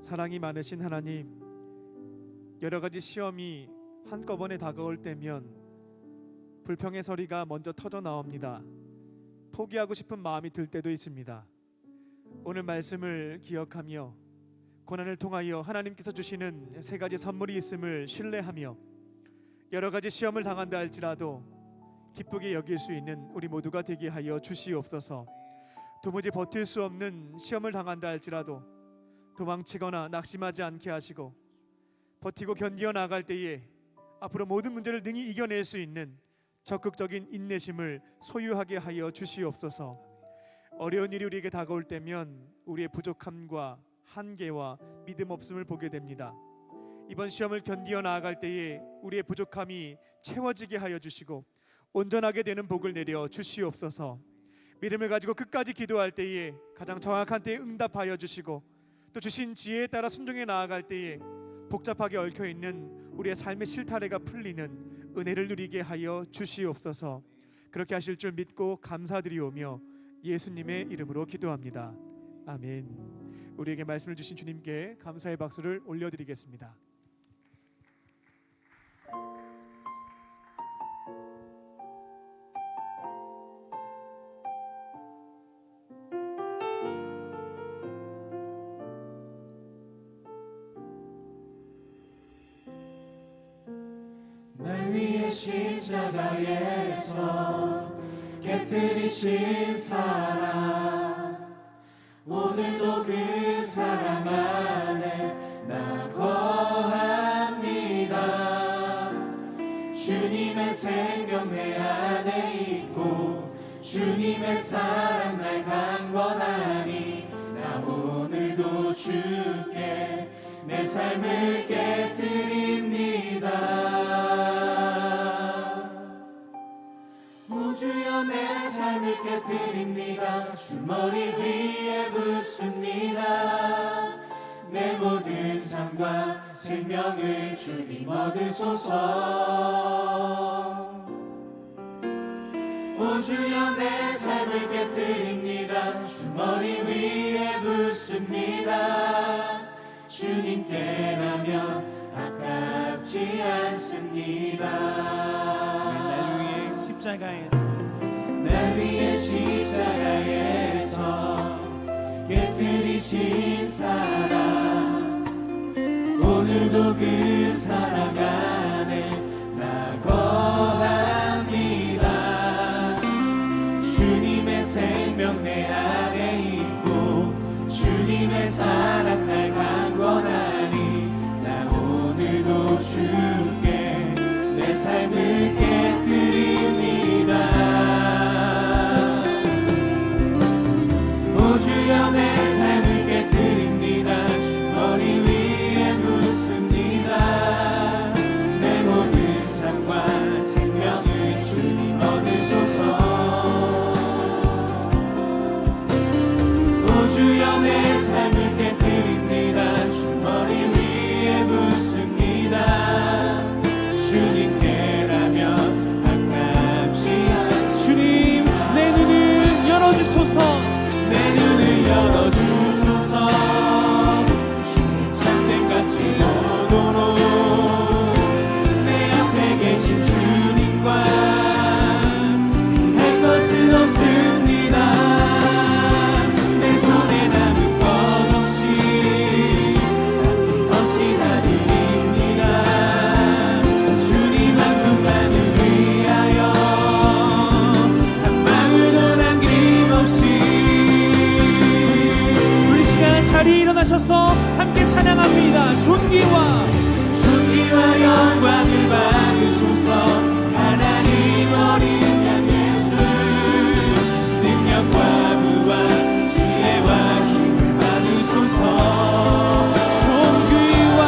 사랑이 많으신 하나님, 여러 가지 시험이 한꺼번에 다가올 때면 불평의 소리가 먼저 터져 나옵니다. 포기하고 싶은 마음이 들 때도 있습니다. 오늘 말씀을 기억하며 고난을 통하여 하나님께서 주시는 세 가지 선물이 있음을 신뢰하며 여러 가지 시험을 당한다 할지라도 기쁘게 여길 수 있는 우리 모두가 되게 하여 주시옵소서. 도무지 버틸 수 없는 시험을 당한다 할지라도 도망치거나 낙심하지 않게 하시고 버티고 견디어 나갈 때에 앞으로 모든 문제를 능히 이겨낼 수 있는 적극적인 인내심을 소유하게 하여 주시옵소서. 어려운 일이 우리에게 다가올 때면 우리의 부족함과 한계와 믿음 없음을 보게 됩니다. 이번 시험을 견디어 나아갈 때에 우리의 부족함이 채워지게 하여 주시고 온전하게 되는 복을 내려 주시옵소서. 믿음을 가지고 끝까지 기도할 때에 가장 정확한 때에 응답하여 주시고 또 주신 지혜에 따라 순종해 나아갈 때에 복잡하게 얽혀있는 우리의 삶의 실타래가 풀리는 은혜를 누리게 하여 주시옵소서. 그렇게 하실 줄 믿고 감사드리오며 예수님의 이름으로 기도합니다. 아멘. 우리에게 말씀을 주신 주님께 감사의 박수를 올려드리겠습니다. 날 위해 십자가에서 깨뜨리신 사랑, 오늘도 그 사랑 안에 나 거합니다. 주님의 생명 내 안에 있고 주님의 사랑 날 강건하니 나 오늘도 주께 내 삶을 깨뜨립니다. 오 주여 내 삶을 깨뜨립니다. 주 머리 위에 붓습니다. 내 모든 삶과 생명을 주님 얻으소서. 오 주여 내 삶을 깨뜨립니다. 주 머리 위에 붓습니다. 주님께라면 아깝지 않습니다. 날 위해 십자가에서 날 위해 십자가에서 깨뜨리신 사랑, 오늘도 그 사랑 안에 나 거합니다. 주님의 생명 내 안에 있고 주님의 사랑 날 강건하니 나 오늘도 주께 내 삶을 깨뜨립니다. 오 주여 내 삶을 깨뜨립니다. 주 머리 위에 붓습니다. 내 모든 삶과 생명을 주님 얻으소서. 오 주여 내 삶을 깨뜨립니다. 주 머리 위에 붓습니다. 주님께라면 아깝지 않습니다. 주님 내 눈을 열어주소서. 내 눈을 열어주소서. 주님 참된같이 오도록 내 앞에 계신 주님과 할 것은 없습니다. 내 손에 남은 것 없이 아낌없이 다 드립니다. 주님 한 분만을 위하여 한 방울도 남김없이. 우리 시간 자리에 일어나셔서 함께 찬양합니다. 존귀와 영광을 받으소서. 하나님 어린 양 예수 능력과 부와 지혜와 힘을 받으소서. 존귀와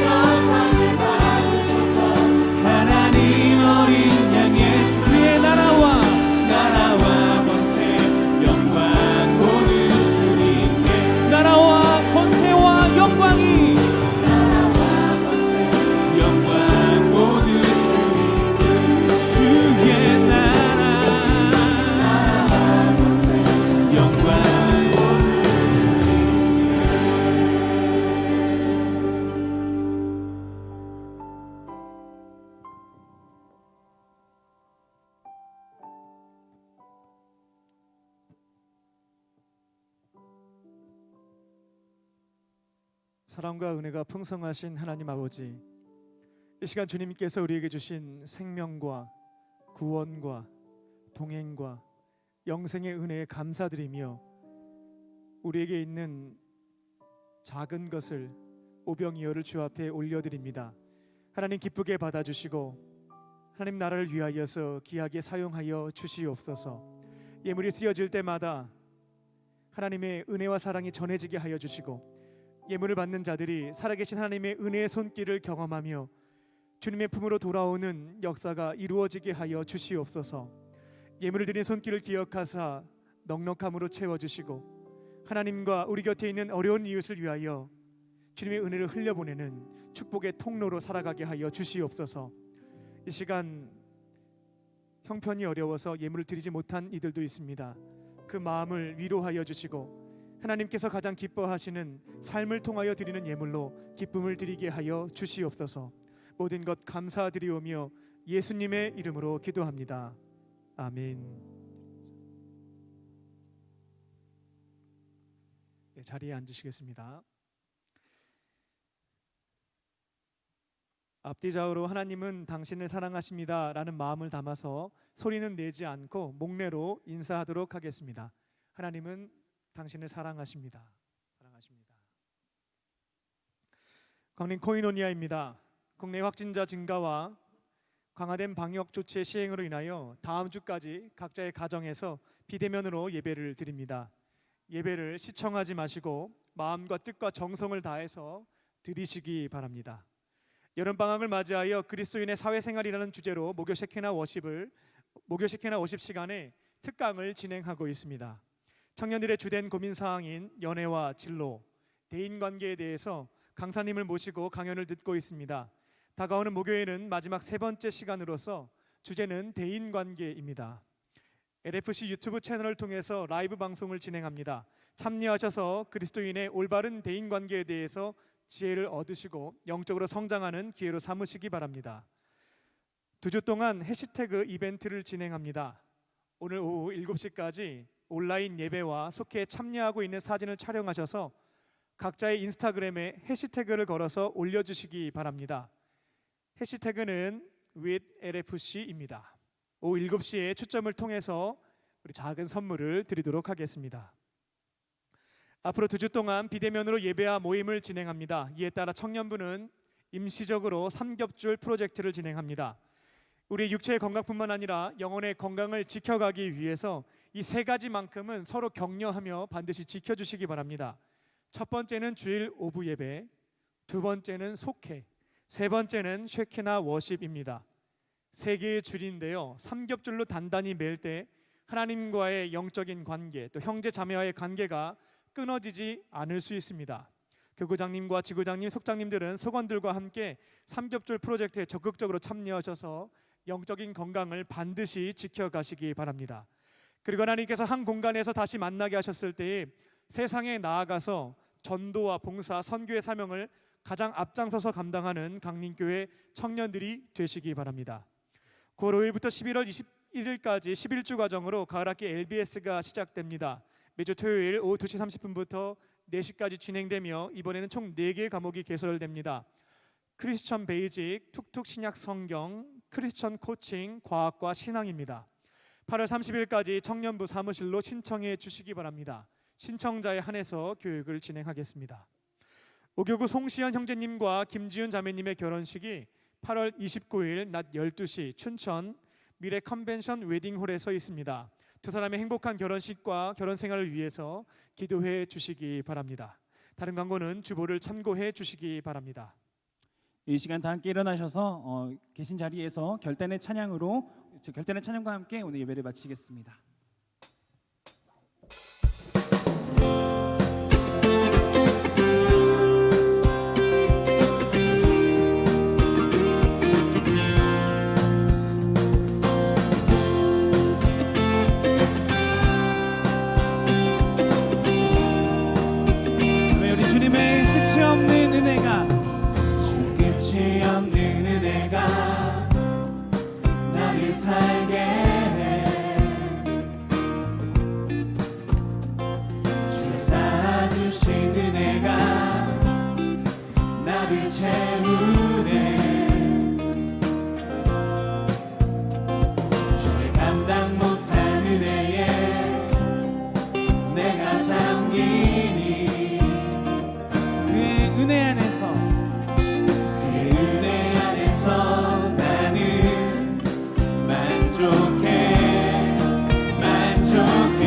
영광을 받으소서. 하나님 어린 양 예수 그의 나라와 권세 영광 모든 주님께. 나라와 권세와 영광이 나라와 권세 영광 사랑과 은혜가 풍성하신 하나님 아버지, 이 시간 주님께서 우리에게 주신 생명과 구원과 동행과 영생의 은혜에 감사드리며 우리에게 있는 작은 것을 오병이어를 주 앞에 올려드립니다. 하나님 기쁘게 받아주시고 하나님 나라를 위하여서 귀하게 사용하여 주시옵소서. 예물이 쓰여질 때마다 하나님의 은혜와 사랑이 전해지게 하여 주시고 예물을 받는 자들이 살아계신 하나님의 은혜의 손길을 경험하며 주님의 품으로 돌아오는 역사가 이루어지게 하여 주시옵소서. 예물을 드린 손길을 기억하사 넉넉함으로 채워주시고 하나님과 우리 곁에 있는 어려운 이웃을 위하여 주님의 은혜를 흘려보내는 축복의 통로로 살아가게 하여 주시옵소서. 이 시간 형편이 어려워서 예물을 드리지 못한 이들도 있습니다. 그 마음을 위로하여 주시고 하나님께서 가장 기뻐하시는 삶을 통하여 드리는 예물로 기쁨을 드리게 하여 주시옵소서. 모든 것 감사드리오며 예수님의 이름으로 기도합니다. 아멘. 네, 자리에 앉으시겠습니다. 앞뒤 좌우로 하나님은 당신을 사랑하십니다 라는 마음을 담아서 소리는 내지 않고 목례로 인사하도록 하겠습니다. 하나님은 당신을 사랑하십니다. 사랑하십니다. 광림 코이노니아입니다. 국내 확진자 증가와 강화된 방역 조치의 시행으로 인하여 다음 주까지 각자의 가정에서 비대면으로 예배를 드립니다. 예배를 시청하지 마시고 마음과 뜻과 정성을 다해서 드리시기 바랍니다. 여름방학을 맞이하여 그리스도인의 사회생활이라는 주제로 목요 셰케나 워십 시간에 특강을 진행하고 있습니다. 청년들의 주된 고민사항인 연애와 진로, 대인관계에 대해서 강사님을 모시고 강연을 듣고 있습니다. 다가오는 목요일은 마지막 세 번째 시간으로서 주제는 대인관계입니다. LFC 유튜브 채널을 통해서 라이브 방송을 진행합니다. 참여하셔서 그리스도인의 올바른 대인관계에 대해서 지혜를 얻으시고 영적으로 성장하는 기회로 삼으시기 바랍니다. 2주 동안 해시태그 이벤트를 진행합니다. 오늘 오후 7시까지 온라인 예배와 속회에 참여하고 있는 사진을 촬영하셔서 각자의 인스타그램에 해시태그를 걸어서 올려주시기 바랍니다. 해시태그는 withlfc입니다. 오후 7시에 추첨을 통해서 우리 작은 선물을 드리도록 하겠습니다. 앞으로 2주 동안 비대면으로 예배와 모임을 진행합니다. 이에 따라 청년부는 임시적으로 삼겹줄 프로젝트를 진행합니다. 우리 육체의 건강뿐만 아니라 영혼의 건강을 지켜가기 위해서 이 세 가지만큼은 서로 격려하며 반드시 지켜주시기 바랍니다. 첫 번째는 주일 오부 예배, 두 번째는 속회, 세 번째는 쉐케나 워십입니다. 세 개의 줄인데요, 삼겹줄로 단단히 맬 때 하나님과의 영적인 관계, 또 형제 자매와의 관계가 끊어지지 않을 수 있습니다. 교구장님과 지구장님, 속장님들은 속원들과 함께 삼겹줄 프로젝트에 적극적으로 참여하셔서 영적인 건강을 반드시 지켜가시기 바랍니다. 그리고 하나님께서 한 공간에서 다시 만나게 하셨을 때에 세상에 나아가서 전도와 봉사, 선교의 사명을 가장 앞장서서 감당하는 강림교회 청년들이 되시기 바랍니다. 9월 5일부터 11월 21일까지 11주 과정으로 가을학기 LBS가 시작됩니다. 매주 토요일 오후 2시 30분부터 4시까지 진행되며 이번에는 총 4개의 과목이 개설됩니다. 크리스천 베이직, 툭툭 신약 성경, 크리스천 코칭, 과학과 신앙입니다. 8월 30일까지 청년부 사무실로 신청해 주시기 바랍니다. 신청자에 한해서 교육을 진행하겠습니다. 오교구 송시현 형제님과 김지윤 자매님의 결혼식이 8월 29일 낮 12시 춘천 미래 컨벤션 웨딩홀에서 있습니다. 두 사람의 행복한 결혼식과 결혼 생활을 위해서 기도해 주시기 바랍니다. 다른 광고는 주보를 참고해 주시기 바랍니다. 이 시간 다 함께 일어나셔서 계신 자리에서 결단의 찬양과 함께 오늘 예배를 마치겠습니다. 우리 주님의 끝이 없는 은혜가 끝이 없는 은혜가 나를 살게 해 채우네 주의 감당 못한 은혜에 내가 잠기니 그의 은혜 안에서 그의 은혜 안에서 나는 만족해 만족해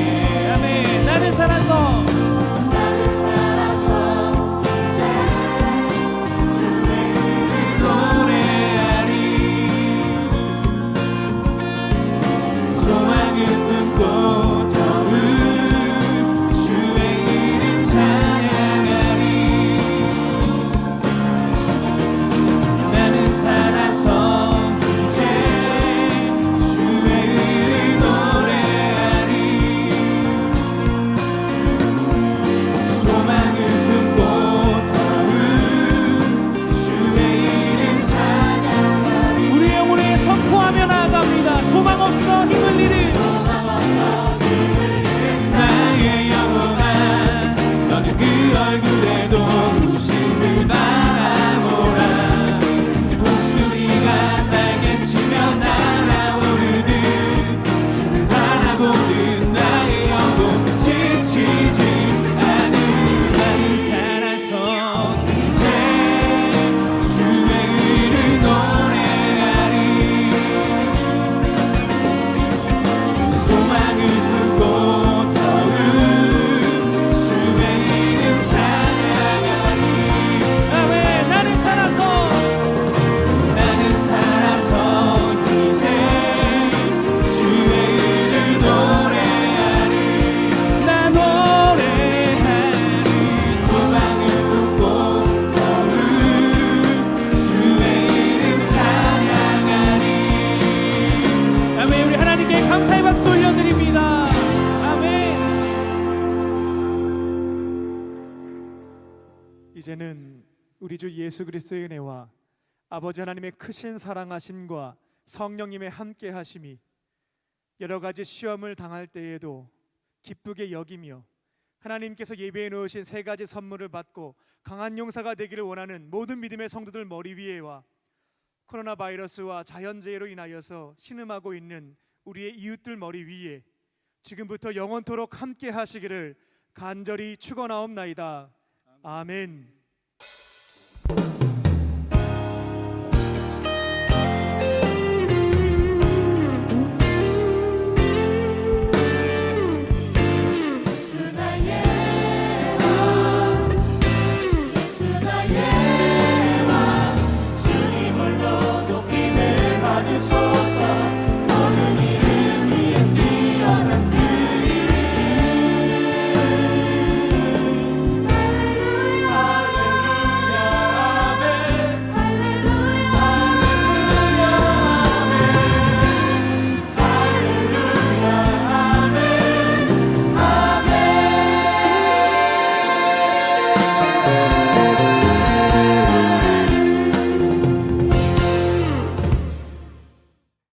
아멘. 나는 살아서 나는 살아서 이제 주의 이름을 노래하리 소망을 품고 더욱 주의 이름 찬양하리 나는 살아서 이제 주의 이름을 노래하리 소망을 품고 더욱 주의 이름 찬양하리 우리의 영혼에 선포하며 나아갑니다. 소망 없어 힘을 잃은 나의 영혼아 너는 그 얼굴에도 웃음을 바라보라 독수리가 날개치며 날아오르듯 주를 바라보는 나의 영혼 지치지 않은 나는 살아서 이제 주의 의를 노래하리 소망을 품고 더욱 주의 이름 찬양하리 아멘. 나는 살아서 이제 주의 이름 노래하리 나 노래하리 소망을 품고 더욱 주의 이름 찬양하리 아멘. 우리 하나님께 감사의 박수 올려드립니다. 아멘. 이제는 우리 주 예수 그리스도의 은혜와 아버지 하나님의 크신 사랑하심과 성령님의 함께하심이 여러 가지 시험을 당할 때에도 기쁘게 여기며 하나님께서 예배해 놓으신 세 가지 선물을 받고 강한 용사가 되기를 원하는 모든 믿음의 성도들 머리 위에와 코로나 바이러스와 자연재해로 인하여서 신음하고 있는 우리의 이웃들 머리 위에 지금부터 영원토록 함께 하시기를 간절히 축원하옵나이다. 아멘.